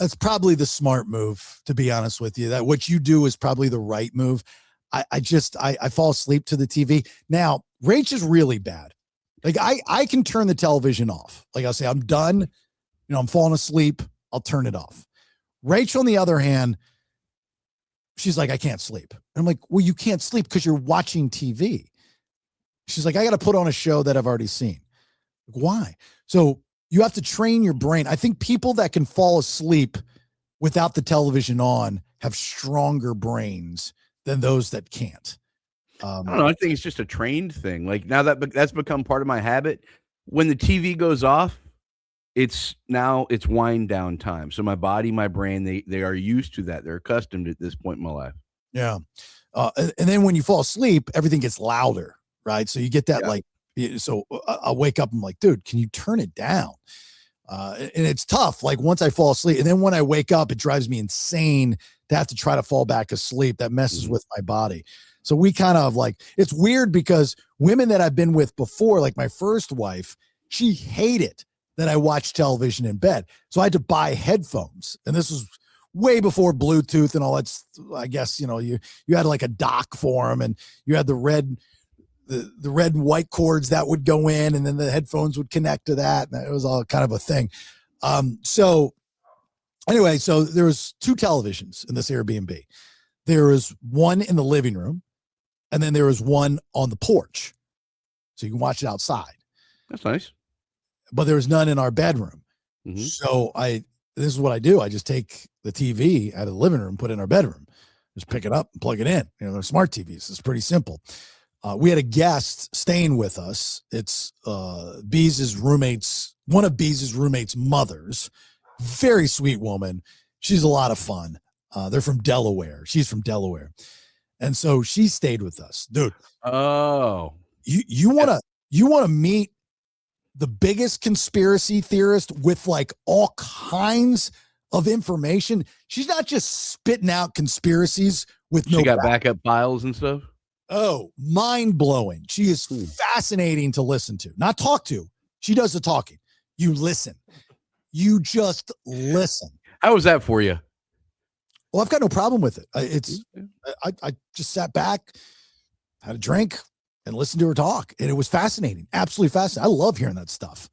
that's probably the smart move, to be honest with you. That what you do is probably the right move. I fall asleep to the TV. Now, Rach is really bad. Like I can turn the television off. Like I'll say, I'm done. I'm falling asleep. I'll turn it off. Rachel, on the other hand, she's like, I can't sleep. And I'm like, well, you can't sleep because you're watching TV. She's like, I got to put on a show that I've already seen. Like, why? So you have to train your brain. I think people that can fall asleep without the television on have stronger brains than those that can't. I don't know. I think it's just a trained thing. Like now that's become part of my habit. When the TV goes off, it's wind down time. So my body, my brain, they are used to that. They're accustomed at this point in my life. Yeah. And then when you fall asleep, everything gets louder, right? So you get that so I'll wake up. I'm like, dude, can you turn it down? And it's tough. Like once I fall asleep, and then when I wake up, it drives me insane to have to try to fall back asleep. That messes with my body. So we kind of like, it's weird because women that I've been with before, like my first wife, she hated that I watched television in bed. So I had to buy headphones. And this was way before Bluetooth and all that. I guess, you had like a dock for them, and you had the red and white cords that would go in, and then the headphones would connect to that. And it was all kind of a thing. So anyway, so there was 2 televisions in this Airbnb. There was one in the living room, and then there was one on the porch. So you can watch it outside. That's nice. But there was none in our bedroom. Mm-hmm. So this is what I do. I just take the TV out of the living room, put it in our bedroom, just pick it up and plug it in. They're smart TVs. It's pretty simple. We had a guest staying with us. It's Bees' roommates, one of Bees' roommates' mothers. Very sweet woman. She's a lot of fun. They're from Delaware. She's from Delaware. And so she stayed with us. Dude. Oh. You want to meet the biggest conspiracy theorist with like all kinds of information. She's not just spitting out conspiracies with no. She got backup files and stuff. Oh, mind blowing. She is fascinating to listen to, not talk to. She does the talking. You listen. You just listen. How was that for you? Well, I've got no problem with it. I just sat back, had a drink, and listened to her talk, and it was fascinating. Absolutely fascinating. I love hearing that stuff.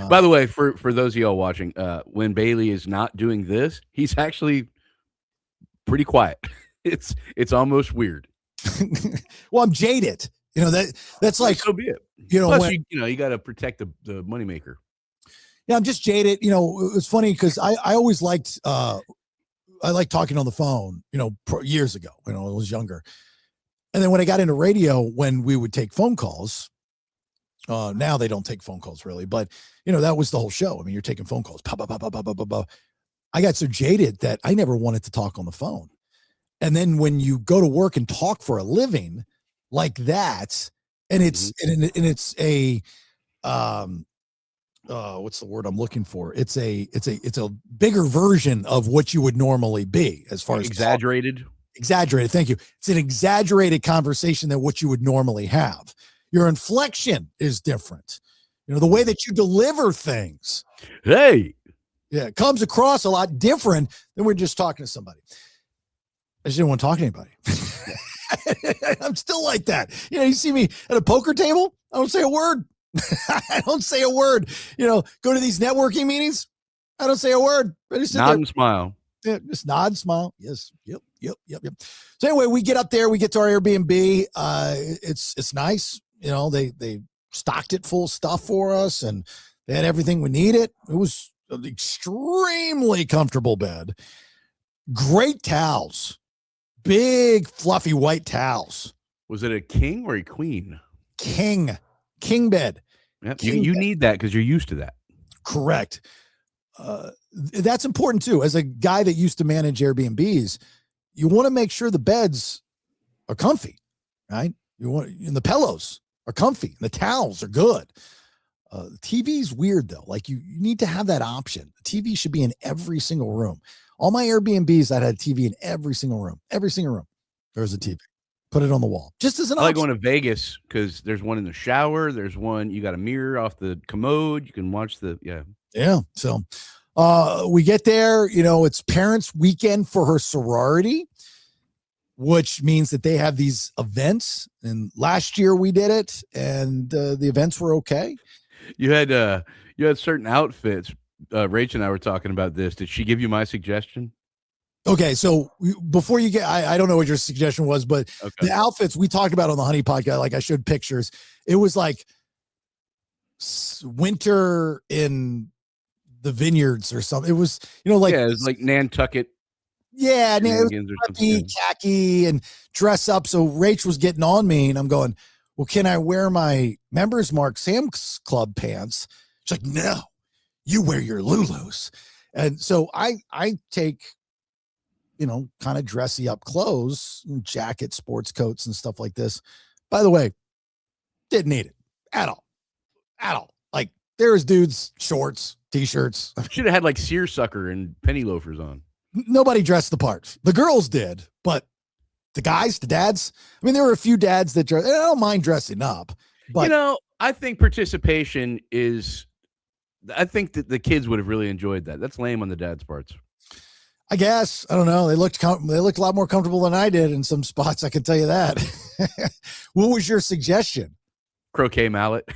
By the way, for those of y'all watching, when Bailey is not doing this, he's actually pretty quiet. It's almost weird. Well, I'm jaded. That's like, so be it. Plus, you got to protect the moneymaker. Yeah, I'm just jaded. It's funny because I always liked I liked talking on the phone, years ago when I was younger. And then when I got into radio, when we would take phone calls, now they don't take phone calls really, but that was the whole show. I mean, you're taking phone calls. I got so jaded that I never wanted to talk on the phone. And then when you go to work and talk for a living like that, and it's a what's the word I'm looking for? It's a bigger version of what you would normally be as far as exaggerated. Exaggerated. Thank you. It's an exaggerated conversation than what you would normally have. Your inflection is different. The way that you deliver things. Hey. Yeah. It comes across a lot different than we're just talking to somebody. I just didn't want to talk to anybody. I'm still like that. You see me at a poker table. I don't say a word. I don't say a word. Go to these networking meetings. I don't say a word. I just nod and smile. Yeah, just nod and smile. Yes. Yep. So anyway, we get up there. We get to our Airbnb. It's nice. They stocked it full of stuff for us, and they had everything we needed. It was an extremely comfortable bed. Great towels. Big, fluffy white towels. Was it a king or a queen? King bed. Yep. You need that because you're used to that. Correct. That's important too. As a guy that used to manage Airbnbs, you want to make sure the beds are comfy, right? And the pillows are comfy. And the towels are good. The TV's weird though. Like you need to have that option. The TV should be in every single room. All my Airbnbs, I had a TV in every single room. Every single room, there's a TV. Put it on the wall. Just as an option. I like going to Vegas because there's one in the shower. There's one, you got a mirror off the commode. You can watch Yeah. So we get there, it's parents' weekend for her sorority. which means that they have these events. And last year we did it, and the events were okay. You had certain outfits. Rach and I were talking about this. Did she give you my suggestion? Okay, so before you get, I don't know what your suggestion was, but the outfits we talked about on the Honey podcast, like I showed pictures. It was like winter in the vineyards or something. It was, like it was like Nantucket. Yeah, it was khaki and dress up. So Rach was getting on me, and I'm going, well, can I wear my Members Mark Sam's Club pants? She's like, no, you wear your Lulus. And so I take, kind of dressy up clothes, jackets, sports coats, and stuff like this. By the way, didn't need it at all. Like, there's dudes, shorts, t-shirts. Should have had like seersucker and penny loafers on. Nobody dressed the part. The girls did, but the guys, the dads, I mean, there were a few dads that dress. I don't mind dressing up, but I think participation is, I think that the kids would have really enjoyed that. That's lame on the dad's parts. I guess. I don't know. They looked a lot more comfortable than I did in some spots. I can tell you that. What was your suggestion? Croquet mallet.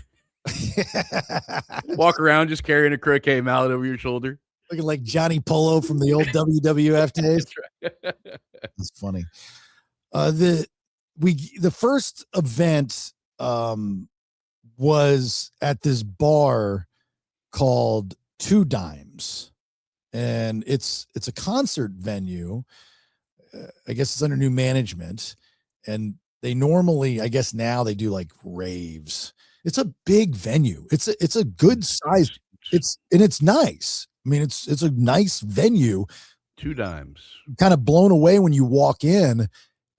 Walk around just carrying a croquet mallet over your shoulder. Looking like Johnny Polo from the old WWF days. That's funny. The first event was at this bar called Two Dimes, and it's a concert venue. I guess it's under new management, and they normally, I guess now they do like raves. It's a big venue. It's a good size. It's nice. I mean, it's a nice venue. Two Dimes. Kind of blown away when you walk in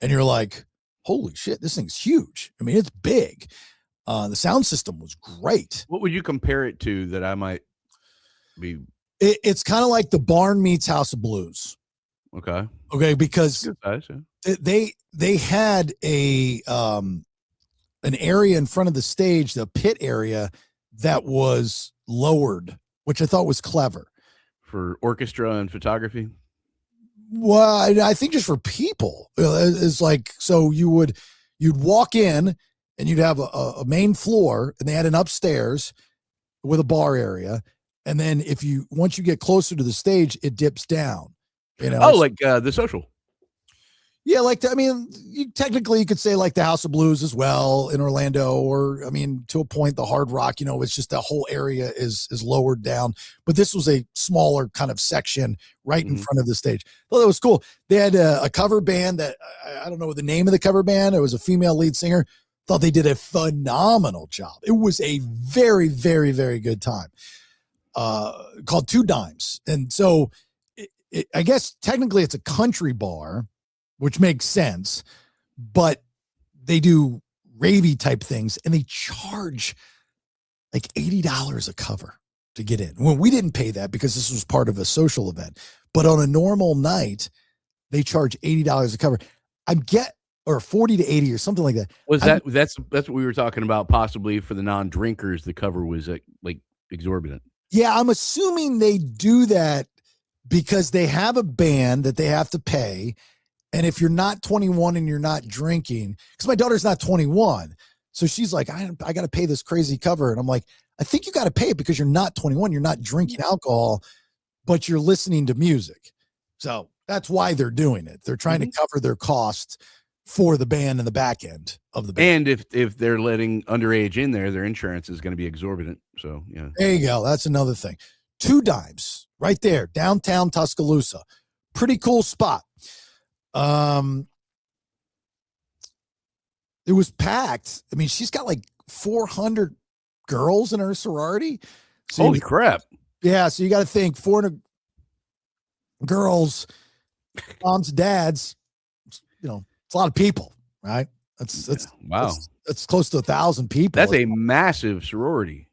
and you're like, holy shit, this thing's huge. I mean, it's big. The sound system was great. What would you compare it to that I might be? It's kind of like the Barn meets House of Blues. Okay. Because they had an area in front of the stage, the pit area, that was lowered, which I thought was clever. For orchestra and photography? Well, I think just for people. It's like, so you'd walk in and you'd have a main floor, and they had an upstairs with a bar area. And then once you get closer to the stage, it dips down. Like the Social. Yeah, technically you could say like the House of Blues as well in Orlando, or to a point the Hard Rock. It's just the whole area is lowered down. But this was a smaller kind of section right in front of the stage. Well, that was cool. They had a cover band that I don't know the name of the cover band. It was a female lead singer. Thought they did a phenomenal job. It was a very, very, very good time. Called Two Dimes, and so I guess technically it's a country bar, which makes sense, but they do ravey type things, and they charge like $80 a cover to get in. Well, we didn't pay that because this was part of a social event, but on a normal night, they charge $80 a cover. Or 40 to 80 or something like that. That's what we were talking about, possibly for the non-drinkers, the cover was like exorbitant. Yeah, I'm assuming they do that because they have a band that they have to pay. And if you're not 21 and you're not drinking, because my daughter's not 21, so she's like, I got to pay this crazy cover. And I'm like, I think you got to pay it because you're not 21. You're not drinking alcohol, but you're listening to music. So that's why they're doing it. They're trying to cover their costs for the band and the back end of the band. And if they're letting underage in there, their insurance is going to be exorbitant. So, yeah. There you go. That's another thing. Two Dimes right there, downtown Tuscaloosa. Pretty cool spot. It was packed. I mean, she's got like 400 girls in her sorority. So holy crap. Yeah. So you got to think 400 girls, moms, dads, it's a lot of people, right? Wow. That's close to 1,000 people. That's a massive sorority.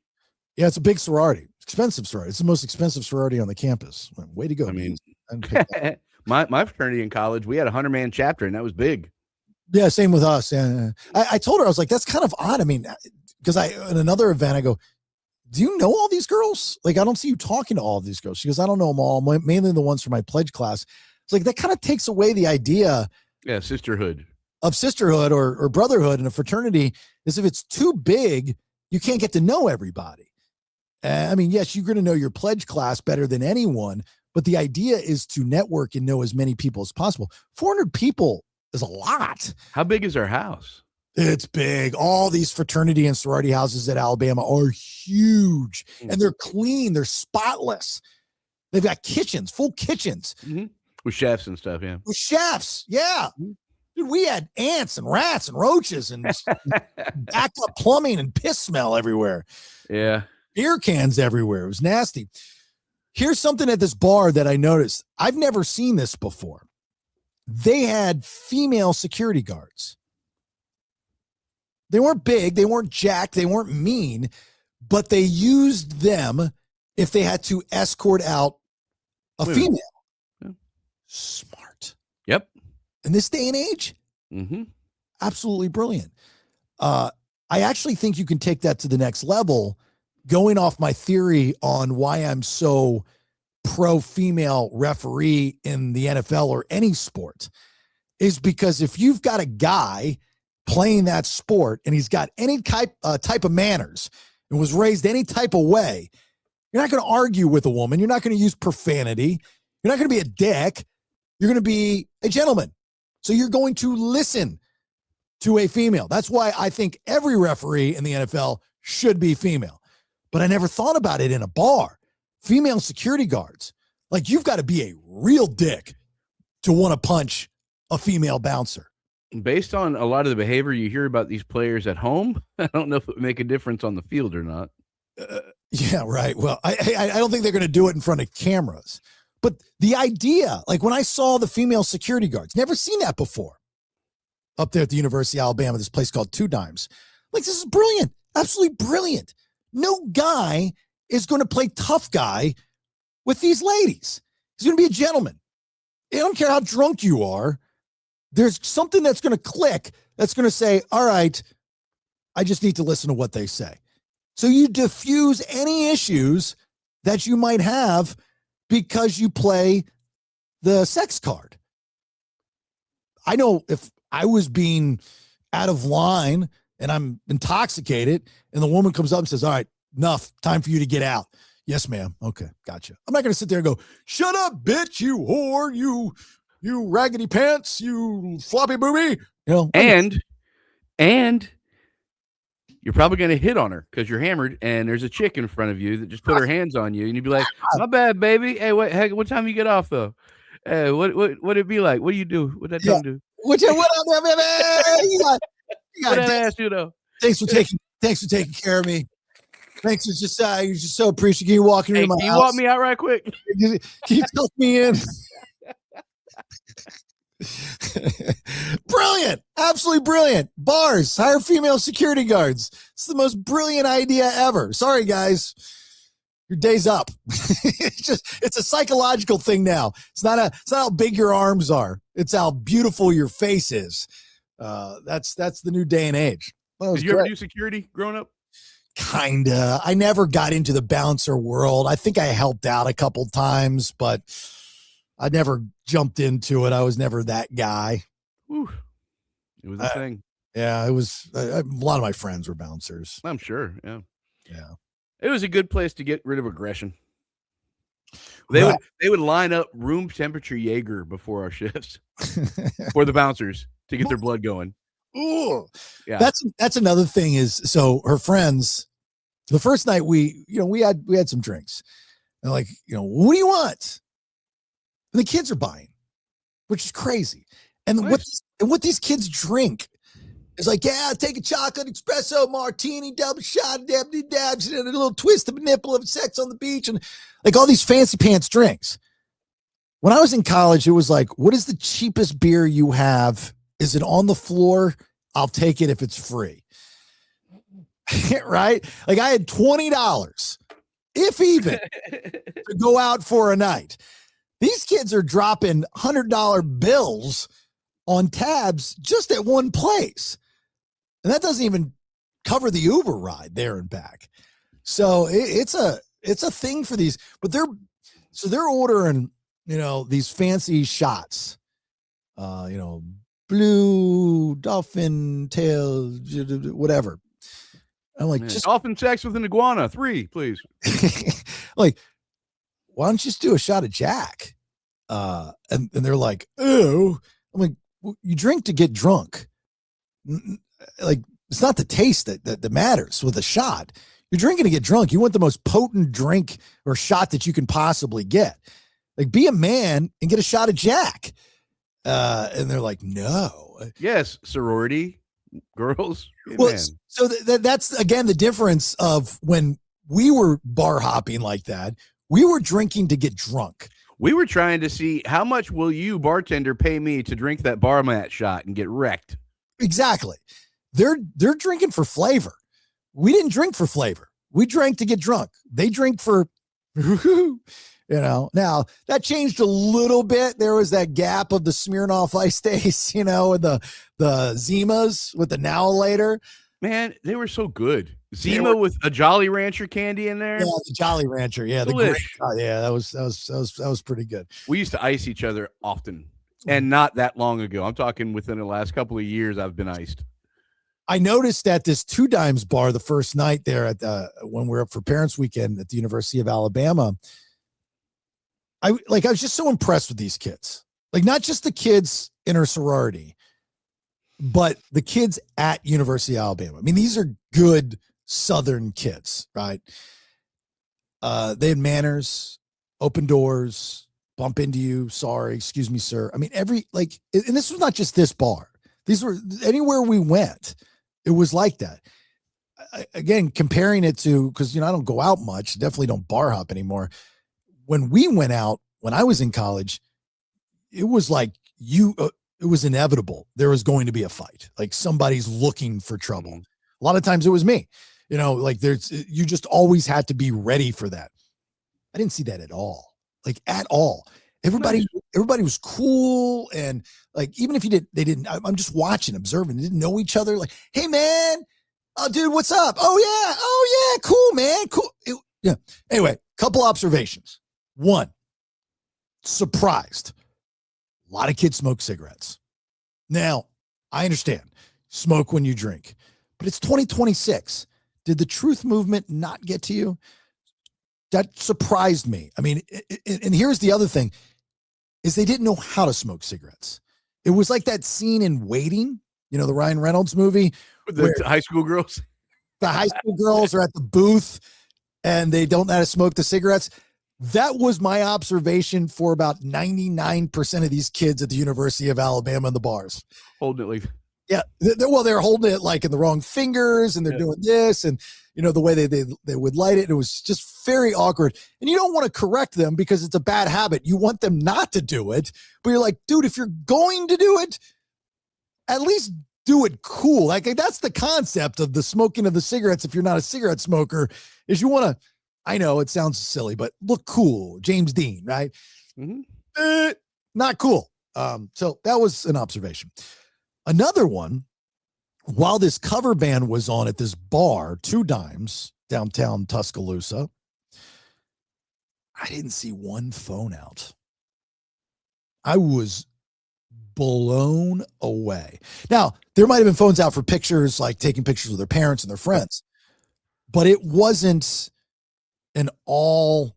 Yeah, it's a big sorority. Expensive sorority. It's the most expensive sorority on the campus. Way to go. I mean, my fraternity in college, we had a 100-man chapter, and that was big. Yeah, same with us. Yeah. I told her, I was like, that's kind of odd. I mean, because in another event, I go, do you know all these girls? Like, I don't see you talking to all of these girls. She goes, I don't know them all, mainly the ones from my pledge class. It's like, that kind of takes away the idea Yeah, sisterhood. of sisterhood or brotherhood in a fraternity is if it's too big, you can't get to know everybody. I mean, yes, you're going to know your pledge class better than anyone, but the idea is to network and know as many people as possible. 400 people is a lot. How big is our house? It's big. All these fraternity and sorority houses at Alabama are huge, and they're clean. They're spotless. They've got kitchens, full kitchens. Mm-hmm. With chefs and stuff, yeah. With chefs, yeah. Dude, we had ants and rats and roaches and backed up plumbing and piss smell everywhere. Yeah. Beer cans everywhere. It was nasty. Here's something at this bar that I noticed. I've never seen this before. They had female security guards. They weren't big, they weren't jacked, they weren't mean, but they used them if they had to escort out a female. Yeah. Smart. Yep. In this day and age, absolutely brilliant. I actually think you can take that to the next level, going off my theory on why I'm so pro-female referee in the NFL or any sport, is because if you've got a guy playing that sport and he's got any type of manners and was raised any type of way, you're not going to argue with a woman. You're not going to use profanity. You're not going to be a dick. You're going to be a gentleman. So you're going to listen to a female. That's why I think every referee in the NFL should be female. But I never thought about it in a bar. Female security guards. Like, you've got to be a real dick to want to punch a female bouncer. Based on a lot of the behavior you hear about these players at home, I don't know if it would make a difference on the field or not. Yeah, right. Well, I don't think they're going to do it in front of cameras. But the idea, like when I saw the female security guards, never seen that before. Up there at the University of Alabama, this place called Two Dimes. Like, this is brilliant. Absolutely brilliant. No guy is going to play tough guy with these ladies. He's going to be a gentleman. I don't care how drunk you are. There's something that's going to click that's going to say, all right, I just need to listen to what they say. So you diffuse any issues that you might have because you play the sex card. I know if I was being out of line and I'm intoxicated and the woman comes up and says, all right, enough, time for you to get out. Yes, ma'am. Okay, gotcha. I'm not going to sit there and go, shut up, bitch, you whore, you raggedy pants, you floppy booby. You know, and you're probably going to hit on her because you're hammered and there's a chick in front of you that just put her hands on you and you'd be like, my bad, baby. Hey, what time you get off though? Hey, what it be like? What do you do? What that tongue do? What up, baby? You got what that ass do though? Thanks for taking care of me. Thanks. It's just you're just so appreciative. Can you walk into my house? Can you walk me out right quick? Can you tuck me in? Brilliant. Absolutely brilliant. Bars, hire female security guards. It's the most brilliant idea ever. Sorry, guys. Your day's up. It's a psychological thing now. It's not how big your arms are. It's how beautiful your face is. That's the new day and age. Did you ever do security growing up? Kinda. I never got into the bouncer world. I think I helped out a couple times, but I never jumped into it. I was never that guy. Whew. It was a thing. Yeah, it was. A lot of my friends were bouncers. I'm sure. Yeah. Yeah. It was a good place to get rid of aggression. They would line up room temperature Jaeger before our shifts for the bouncers to get their blood going. Ooh. Yeah. That's another thing is, so her friends, the first night we had some drinks. And like, what do you want? And the kids are buying, which is crazy. And what these kids drink is like, yeah, take a chocolate espresso martini, double shot, dabs, and a little twist of a nipple of sex on the beach, and like all these fancy pants drinks. When I was in college, it was like, what is the cheapest beer you have? Is it on the floor? I'll take it if it's free. Right? Like I had $20, if even, to go out for a night. These kids are dropping $100 bills on tabs just at one place. And that doesn't even cover the Uber ride there and back. So it's a thing for these, but they're ordering, these fancy shots, blue dolphin tail, whatever. I'm like, just dolphin sex with an iguana. 3, please. like, why don't you just do a shot of Jack? And they're like, oh, I'm like, well, you drink to get drunk. Like, it's not the taste that matters with a shot. You're drinking to get drunk. You want the most potent drink or shot that you can possibly get. Like, be a man and get a shot of Jack. And they're like, no. Yes, sorority girls. Well, Man. so that's, again, the difference of when we were bar hopping like that. We were drinking to get drunk. We were trying to see how much will you, bartender, pay me to drink that bar mat shot and get wrecked. Exactly. They're drinking for flavor. We didn't drink for flavor. We drank to get drunk. They drink for, now that changed a little bit. There was that gap of the Smirnoff Ice days, and the Zimas with the now later. Man, they were so good. Zima with a Jolly Rancher candy in there. Yeah, the Jolly Rancher. Yeah, that was pretty good. We used to ice each other often, and not that long ago. I'm talking within the last couple of years. I've been iced. I noticed at this Two Dimes bar the first night there at when we were up for Parents Weekend at the University of Alabama. I was just so impressed with these kids. Like, not just the kids in her sorority, but the kids at University of Alabama. I mean, these are good Southern kids, right? They had manners, open doors, bump into you. Sorry, excuse me, sir. I mean, and this was not just this bar. These were anywhere we went. It was like that. Again, comparing it to, because, I don't go out much, definitely don't bar hop anymore. When we went out, when I was in college, it was like it was inevitable. There was going to be a fight. Like, somebody's looking for trouble. A lot of times it was me, you just always had to be ready for that. I didn't see that at all. Like, at all. Everybody was cool. And like, even if I'm just watching, observing, they didn't know each other. Like, hey man, oh dude, what's up? Oh yeah. Cool, man. Cool. Yeah. Anyway, couple observations. One, surprised. A lot of kids smoke cigarettes. Now, I understand, smoke when you drink, but it's 2026. Did the truth movement not get to you? That surprised me. I mean, and here's the other thing, is they didn't know how to smoke cigarettes. It was like that scene in Waiting, the Ryan Reynolds movie. The high school girls. The high school girls are at the booth and they don't know how to smoke the cigarettes. That was my observation for about 99% of these kids at the University of Alabama in the bars. Holding it like. Yeah. They're holding it like in the wrong fingers and they're doing this and, the way they would light it. It was just very awkward. And you don't want to correct them because it's a bad habit. You want them not to do it, but you're like, dude, if you're going to do it, at least do it cool. Like, that's the concept of the smoking of the cigarettes. If you're not a cigarette smoker, is you want to, I know it sounds silly, but look cool. James Dean, right? Mm-hmm. Not cool. So that was an observation. Another one, while this cover band was on at this bar, Two Dimes, downtown Tuscaloosa, I didn't see one phone out. I was blown away. Now, there might have been phones out for pictures, like taking pictures with their parents and their friends, but it wasn't an all,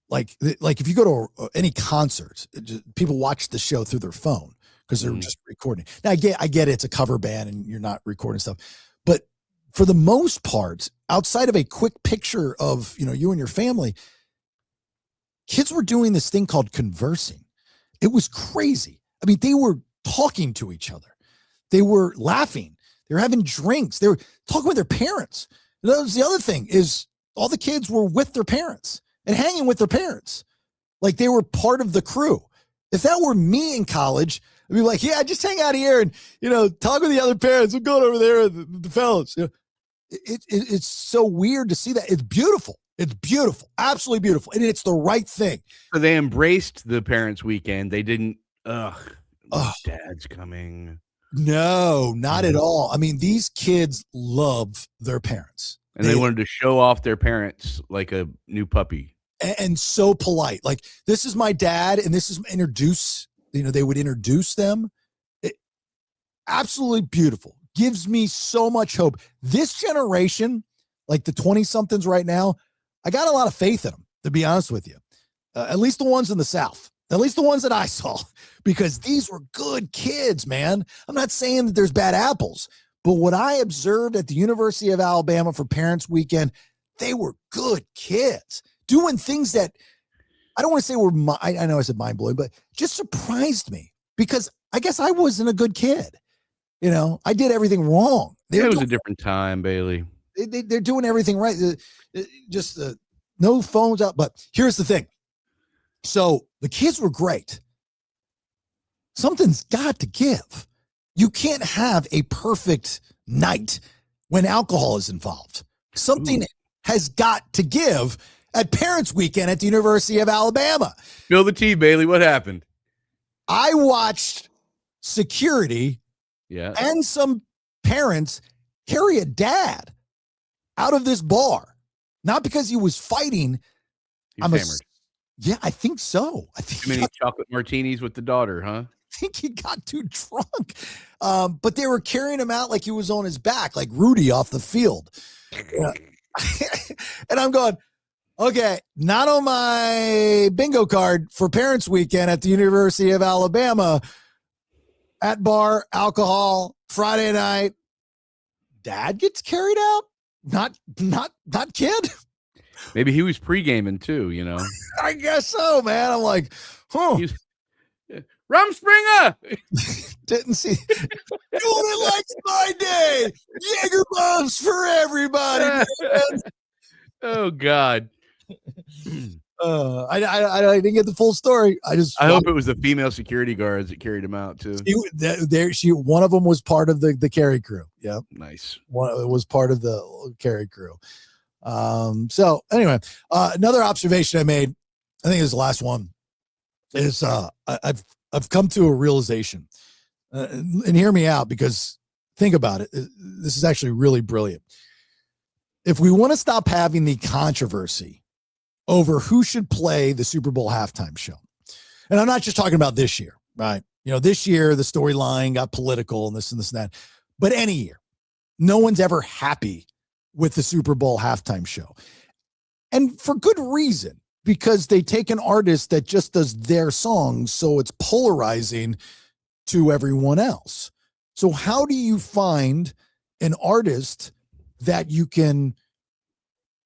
like if you go to any concert, people watch the show through their phone because they're just recording. Now, I get it's a cover band and you're not recording stuff, but for the most part, outside of a quick picture of, you and your family, kids were doing this thing called conversing. It was crazy. I mean, they were talking to each other. They were laughing. They were having drinks. They were talking with their parents. And that was the other thing, is all the kids were with their parents and hanging with their parents. Like, they were part of the crew. If that were me in college, I'd be like, yeah, just hang out here and, talk with the other parents. We're going over there with the fellas. It's so weird to see that. It's beautiful. It's beautiful. Absolutely beautiful. And it's the right thing. So they embraced the parents' weekend. They didn't, dad's coming. No, not at all. I mean, these kids love their parents. And they wanted to show off their parents like a new puppy. And so polite. Like, this is my dad, and this is introduce, they would introduce them absolutely beautiful. Gives me so much hope. This generation, like the 20-somethings right now, I got a lot of faith in them, to be honest with you. At least the ones in the South, at least the ones that I saw, because these were good kids, man. I'm not saying that there's bad apples, but what I observed at the University of Alabama for Parents Weekend, they were good kids doing things that I don't want to say were, I know I said mind blowing, but just surprised me because I guess I wasn't a good kid. You know, I did everything wrong. It was a different time, Bailey. They're doing everything right. Just no phones out. But here's the thing. So the kids were great. Something's got to give. You can't have a perfect night when alcohol is involved. Something has got to give at Parents Weekend at the University of Alabama. Spill the tea, Bailey. What happened? I watched security and some parents carry a dad out of this bar. Not because he was fighting. He's hammered. Yeah, I think so. I think too many chocolate martinis with the daughter, huh? I think he got too drunk. But they were carrying him out like he was on his back, like Rudy off the field. And I'm going, okay, not on my bingo card for Parents Weekend at the University of Alabama. At bar, alcohol, Friday night. Dad gets carried out? Not kid? Maybe he was pre-gaming too, you know. I guess so, man. I'm like, Rumspringer! Didn't see. Doing it like my day. Jaeger bombs for everybody, man. Oh, God. I didn't get the full story. I hope it was the female security guards that carried him out too. One of them was part of the carry crew. Yeah, nice. One was part of the carry crew. So anyway, another observation I made, I think it was the last one, is I've come to a realization, and hear me out because think about it. This is actually really brilliant. If we want to stop having the controversy over who should play the Super Bowl halftime show. And I'm not just talking about this year, right? You know, this year, the storyline got political and this and that, but any year, no one's ever happy with the Super Bowl halftime show. And for good reason, because they take an artist that just does their songs. So it's polarizing to everyone else. So how do you find an artist that you can,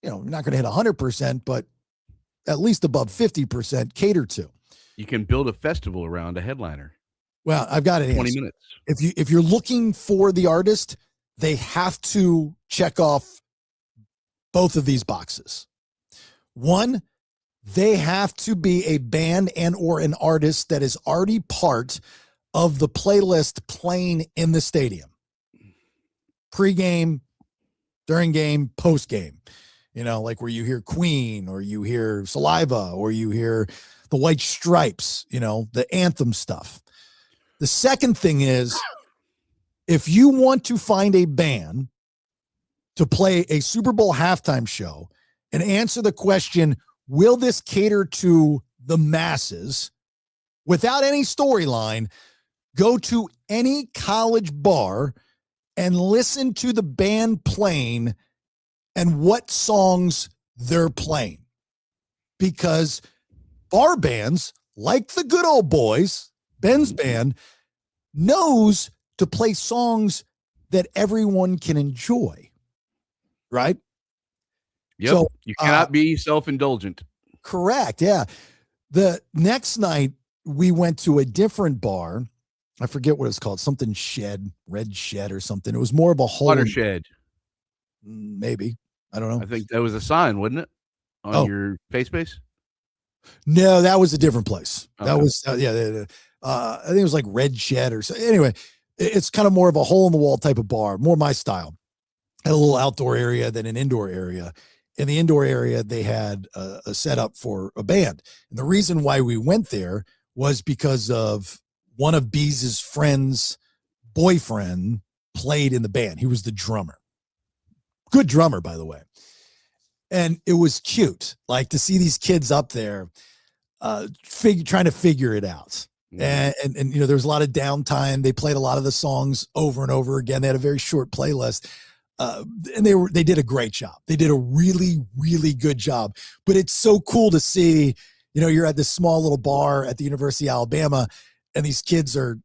you know, not going to hit 100%, but at least above 50% cater to? You can build a festival around a headliner. Well, I've got it. 20 minutes. If you're looking for the artist, they have to check off both of these boxes. One, they have to be a band and or an artist that is already part of the playlist playing in the stadium. Pre-game, during game, post-game. You know, like where you hear Queen or you hear Saliva or you hear the White Stripes, you know, the anthem stuff. The second thing is, if you want to find a band to play a Super Bowl halftime show and answer the question, will this cater to the masses without any storyline, go to any college bar and listen to the band playing and what songs they're playing. Because bar bands, like the good old boys, Ben's band, knows to play songs that everyone can enjoy. Right? Yep. So, you cannot be self-indulgent. Correct. Yeah. The next night we went to a different bar. I forget what it's called. Something Shed, Red Shed or something. It was more of a whole Watershed. Maybe. I don't know. I think that was a sign, wasn't it? On your face base? No, that was a different place. Okay. That was, I think it was like Red Shed or so. Anyway, it's kind of more of a hole in the wall type of bar, more my style. Had a little outdoor area than an indoor area. In the indoor area, they had a setup for a band. And the reason why we went there was because of one of Bees' friends' boyfriend played in the band. He was the drummer. Good drummer, by the way. And it was cute, like to see these kids up there trying to figure it out. And there was a lot of downtime. They played a lot of the songs over and over again. They had a very short playlist. And they did a great job. They did a really, really good job. But it's so cool to see, you're at this small little bar at the University of Alabama, and these kids are,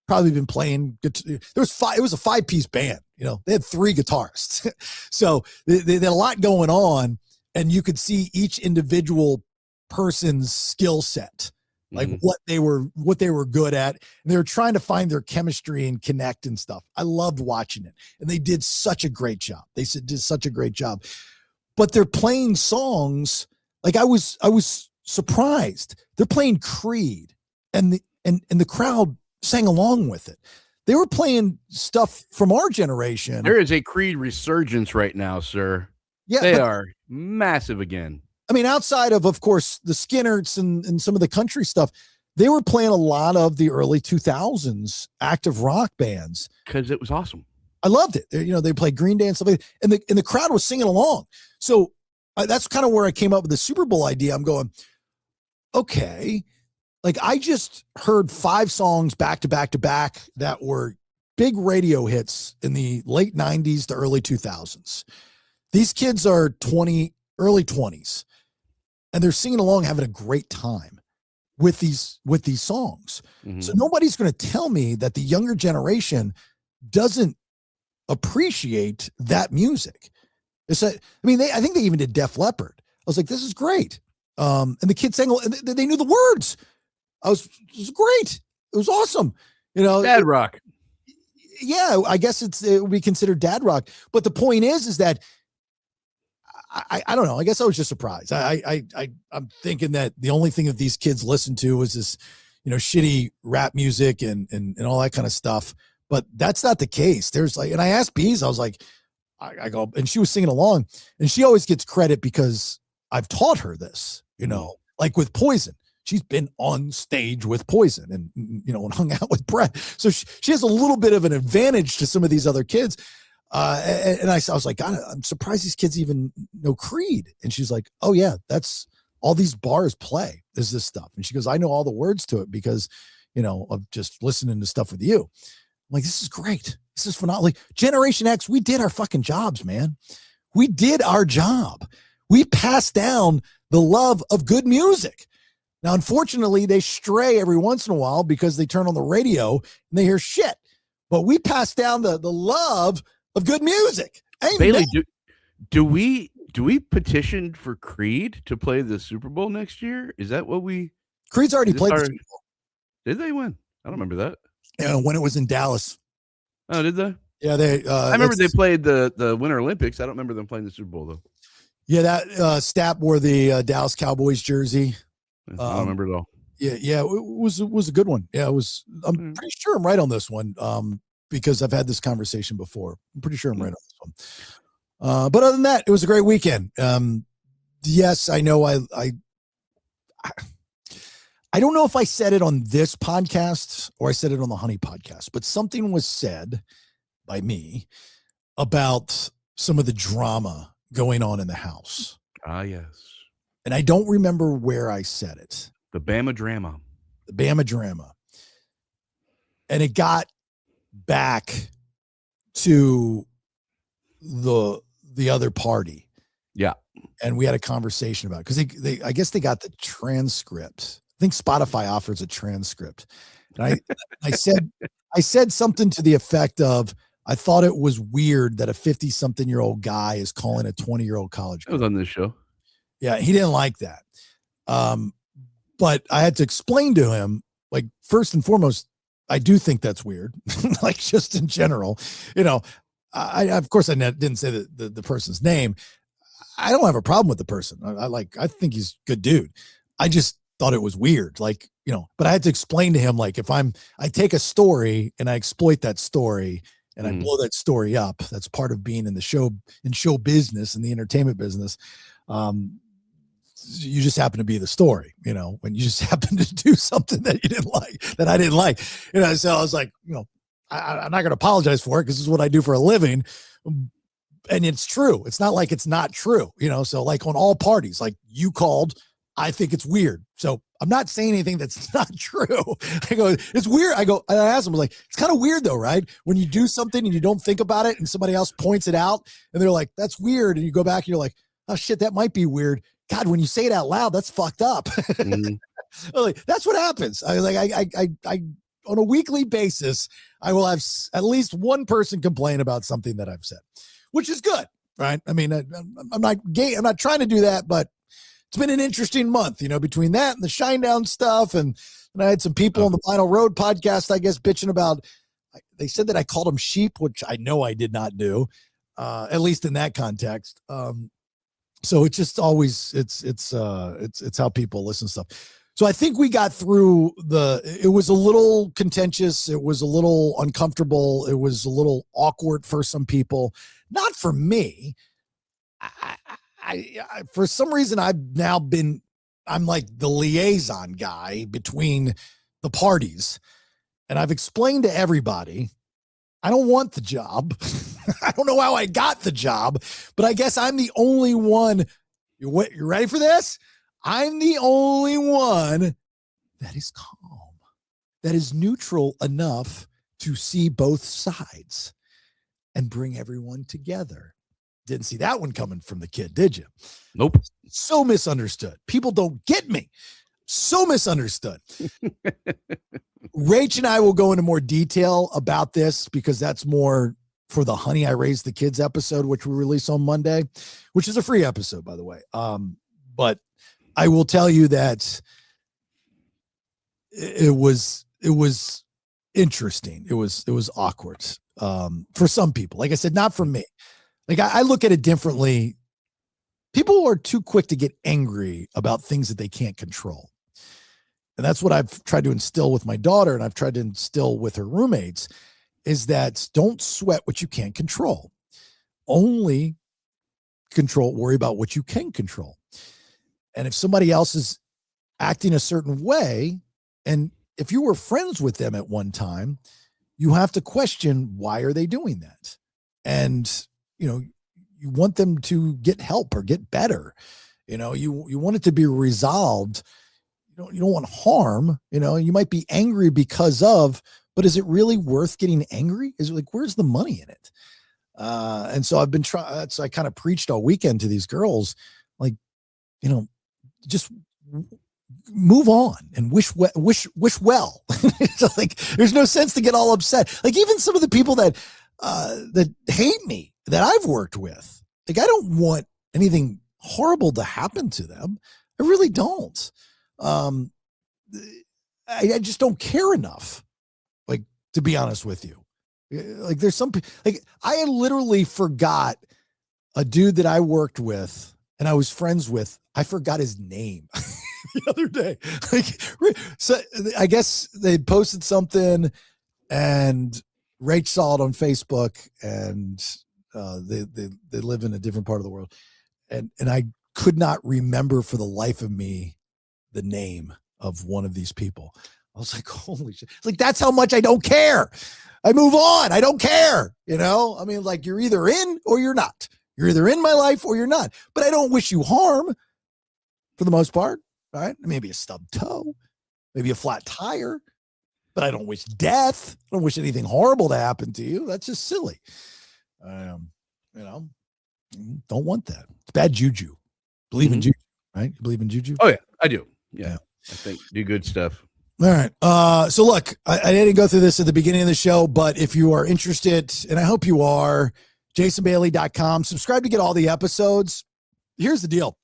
probably been playing. It was a 5-piece band. They had 3 guitarists. So they had a lot going on, and you could see each individual person's skill set, like what they were good at. And they were trying to find their chemistry and connect and stuff. I loved watching it, and they did such a great job. Did such a great job, but they're playing songs. Like I was surprised. They're playing Creed, and the crowd sang along with it. They were playing stuff from our generation. There is a Creed resurgence right now, sir. Yeah, they are massive again. I mean, outside of course, the Skinnerts and some of the country stuff, they were playing a lot of the early 2000s active rock bands. Because it was awesome. I loved it. They played Green Day and stuff like that, and the crowd was singing along. So that's kind of where I came up with the Super Bowl idea. I'm going, okay, like I just heard 5 songs back to back to back that were big radio hits in the late 90s to early 2000s. These kids are early 20s, and they're singing along, having a great time with these songs. So nobody's going to tell me that the younger generation doesn't appreciate that music. I think they even did Def Leppard. I was like, this is great. And the kids sang, and they knew the words. It was great. It was awesome. Dad rock. Yeah, I guess it would be considered dad rock. But the point is that I don't know. I guess I was just surprised. I'm thinking that the only thing that these kids listened to was this, shitty rap music and all that kind of stuff. But that's not the case. And I asked Bees, I was like, I go, and she was singing along, and she always gets credit because I've taught her this, like with Poison. She's been on stage with Poison and hung out with Brett. So she has a little bit of an advantage to some of these other kids. And I was like, God, I'm surprised these kids even know Creed. And she's like, oh yeah, that's all these bars play is this stuff. And she goes, I know all the words to it because, of just listening to stuff with you. I'm like, this is great. This is phenomenal. Generation X, we did our fucking jobs, man. We did our job. We passed down the love of good music. Now, unfortunately, they stray every once in a while because they turn on the radio and they hear shit. But we passed down the love of good music. Amen. Bailey, do we petition for Creed to play the Super Bowl next year? Is that what we? Creed's already played the Super Bowl. Did they win? I don't remember that. Yeah, when it was in Dallas. Oh, did they? Yeah, they. I remember they played the Winter Olympics. I don't remember them playing the Super Bowl though. Yeah, that Stapp wore the Dallas Cowboys jersey. I don't remember it all. Yeah, it was a good one. Yeah, it was. I'm pretty sure I'm right on this one because I've had this conversation before. I'm pretty sure I'm right on this one. But other than that, it was a great weekend. Yes, I know. I don't know if I said it on this podcast or I said it on the Honey podcast, but something was said by me about some of the drama going on in the house. Ah, yes. And I don't remember where I said it. The Bama drama. The Bama drama. And it got back to the other party. Yeah. And we had a conversation about it because I guess they got the transcript. I think Spotify offers a transcript. And I said something to the effect of, I thought it was weird that a 50-something-year-old guy is calling a 20-year-old college girl. It was on this show. Yeah, he didn't like that. But I had to explain to him, like, first and foremost, I do think that's weird. Like, just in general, I of course I didn't say the person's name. I don't have a problem with the person. I think he's a good dude. I just thought it was weird. Like, but I had to explain to him, like, if I take a story and I exploit that story and I blow that story up, that's part of being in show business, in the entertainment business. You just happen to be the story, when you just happen to do something that you didn't like, that I didn't like, so I was like, I'm not going to apologize for it because this is what I do for a living. And it's true. It's not like it's not true, so like on all parties, like you called, I think it's weird. So I'm not saying anything that's not true. I go, it's weird. I asked them, like, it's kind of weird though, right? When you do something and you don't think about it and somebody else points it out and they're like, that's weird. And you go back and you're like, oh shit, that might be weird. God, when you say it out loud, that's fucked up. Mm-hmm. Like, that's what happens. I like, I on a weekly basis, I will have at least one person complain about something that I've said, which is good, right? I mean, I'm not gay. I'm not trying to do that, but it's been an interesting month, between that and the Shinedown stuff. And I had some people on the Final Road podcast, I guess, bitching about, they said that I called them sheep, which I know I did not do, at least in that context. So it's just always, it's how people listen to stuff. So I think we got through it was a little contentious. It was a little uncomfortable. It was a little awkward for some people, not for me. I for some reason, I'm like the liaison guy between the parties. And I've explained to everybody, I don't want the job. I don't know how I got the job, but I guess I'm the only one. You ready for this? I'm the only one that is calm, that is neutral enough to see both sides and bring everyone together. Didn't see that one coming from the kid, did you? Nope. So misunderstood. People don't get me. So misunderstood. Rach and I will go into more detail about this because that's more for the Honey, I Raised the Kids episode, which we release on Monday, which is a free episode, by the way. But I will tell you that it was interesting. It was awkward for some people. Like I said, not for me. Like I look at it differently. People are too quick to get angry about things that they can't control. And that's what I've tried to instill with my daughter, and I've tried to instill with her roommates, is that don't sweat what you can't control. Only worry about what you can control. And if somebody else is acting a certain way, and if you were friends with them at one time, you have to question, why are they doing that? And you want them to get help or get better. You want it to be resolved. You don't want harm. You might be angry because of, but is it really worth getting angry? Is it like, where's the money in it? And so I've been trying. So I kind of preached all weekend to these girls, like, just move on and wish well. So like, there's no sense to get all upset. Like even some of the people that hate me, that I've worked with, like, I don't want anything horrible to happen to them. I really don't. I just don't care enough, like, to be honest with you. Like there's some, like I literally forgot a dude that I worked with and I was friends with. I forgot his name the other day. Like, so I guess they posted something and Rach saw it on Facebook, and they live in a different part of the world. And I could not remember for the life of me the name of one of these people. I was like, holy shit. It's like, that's how much I don't care. I move on. I don't care. I mean, like, you're either in or you're not. You're either in my life or you're not. But I don't wish you harm for the most part. Right? Maybe a stubbed toe, maybe a flat tire, but I don't wish death. I don't wish anything horrible to happen to you. That's just silly. Don't want that. It's bad juju. Believe in juju, right? You believe in juju? Oh yeah, I do. Yeah. I think do good stuff. All right. So look, I didn't go through this at the beginning of the show, but if you are interested, and I hope you are, jasonbailey.com, subscribe to get all the episodes. Here's the deal.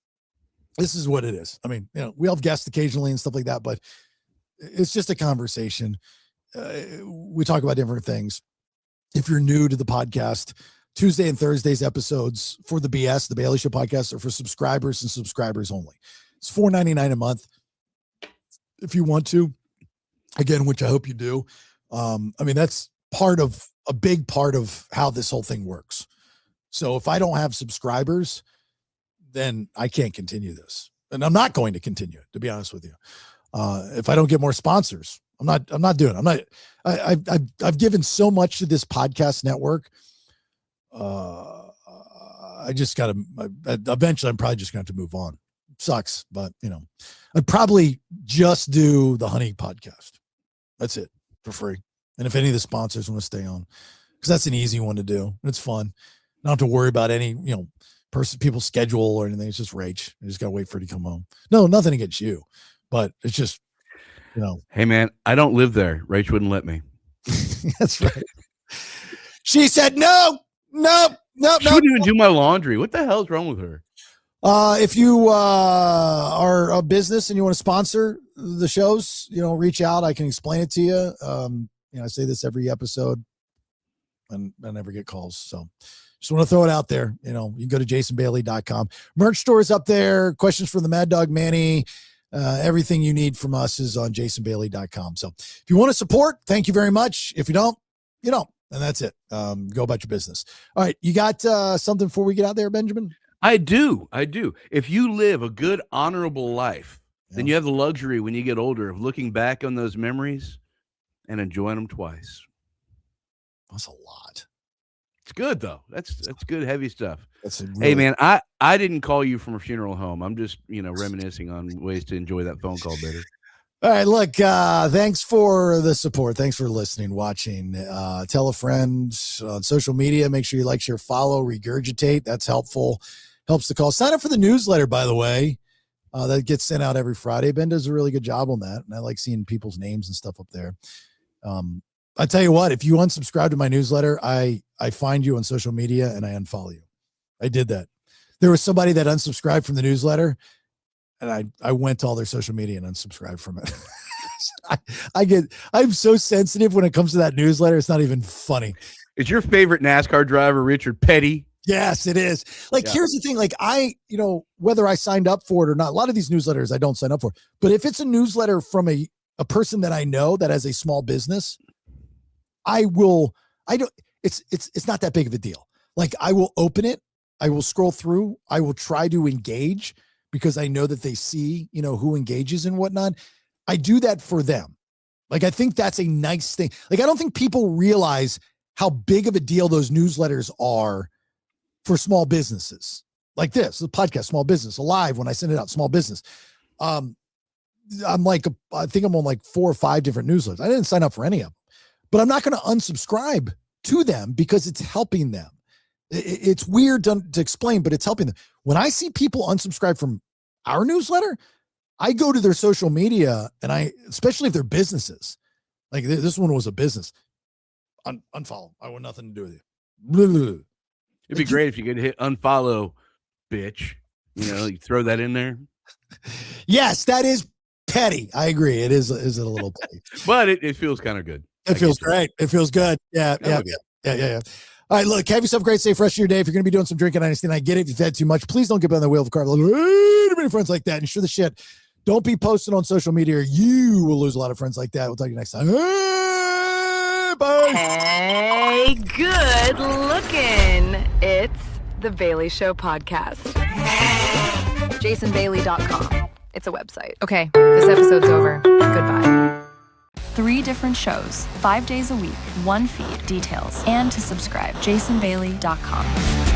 This is what it is. I mean, we have guests occasionally and stuff like that, but it's just a conversation. We talk about different things. If you're new to the podcast, Tuesday and Thursdays episodes for the BS, the Bailey Show podcast, are for subscribers and subscribers only. It's $4.99 a month. If you want to, again, which I hope you do. I mean, that's a big part of how this whole thing works. So if I don't have subscribers, then I can't continue this, and I'm not going to continue it, to be honest with you. If I don't get more sponsors, I'm not doing it. I've given so much to this podcast network. I just got to, eventually I'm probably just going to have to move on. sucks, but I'd probably just do the Honey podcast. That's it for free. And if any of the sponsors want to stay on, because that's an easy one to do. And it's fun. Not have to worry about any, people's schedule or anything. It's just Rach. I just got to wait for it to come home. No, nothing against you, but it's just, Hey man, I don't live there. Rach wouldn't let me. That's right. She said, no. She wouldn't even do my laundry. What the hell is wrong with her? If you are a business and you want to sponsor the shows, reach out. I can explain it to you. I say this every episode and I never get calls. So just want to throw it out there. You can go to jasonbailey.com. Merch store is up there. Questions from the Mad Dog Manny. Everything you need from us is on jasonbailey.com. So if you want to support, thank you very much. If you don't, you don't. And that's it. Go about your business. All right. You got something before we get out there, Benjamin? I do. If you live a good, honorable life, then you have the luxury when you get older of looking back on those memories and enjoying them twice. That's a lot. It's good though. That's good, heavy stuff. Really... Hey man, I didn't call you from a funeral home. I'm just reminiscing on ways to enjoy that phone call better. All right, look, thanks for the support. Thanks for listening, watching. Tell a friend on social media. Make sure you like, share, follow, regurgitate. That's helpful. Helps the cause. Sign up for the newsletter, by the way. That gets sent out every Friday. Ben does a really good job on that, and I like seeing people's names and stuff up there. I tell you what, if you unsubscribe to my newsletter, I find you on social media and I unfollow you. I did that. There was somebody that unsubscribed from the newsletter, and I went to all their social media and unsubscribed from it. I'm so sensitive when it comes to that newsletter. It's not even funny. Is your favorite NASCAR driver Richard Petty? Yes, it is. Here's the thing. Whether I signed up for it or not, a lot of these newsletters I don't sign up for. But if it's a newsletter from a person that I know that has a small business, it's not that big of a deal. I will open it. I will scroll through. I will try to engage because I know that they see, who engages and whatnot. I do that for them. I think that's a nice thing. I don't think people realize how big of a deal those newsletters are for small businesses like this, the podcast, Small Business Alive. When I send it out, small business. I think I'm on 4 or 5 different newsletters. I didn't sign up for any of them, but I'm not going to unsubscribe to them because it's helping them. It's weird to explain, but it's helping them. When I see people unsubscribe from our newsletter, I go to their social media and especially if they're businesses, this one was a business, unfollow. I want nothing to do with you. Blah, blah, blah. It'd be great if you could hit unfollow, bitch. You throw that in there. Yes, that is petty. I agree. It is a little petty, but it feels kind of good. It feels great. It feels good. Yeah. All right, look, have yourself a great, safe rest of your day. If you're going to be doing some drinking, I understand. I get it. If you've had too much, please don't get on the wheel of the car. Too many friends like that. And sure the shit, don't be posting on social media. You will lose a lot of friends like that. We'll talk to you next time. Hey, bye. Hey, good looking. It's the Bailey Show podcast. JasonBailey.com. It's a website. Okay, this episode's over. Goodbye. 3 different shows, 5 days a week, 1 feed, details, and to subscribe, jasonbailey.com.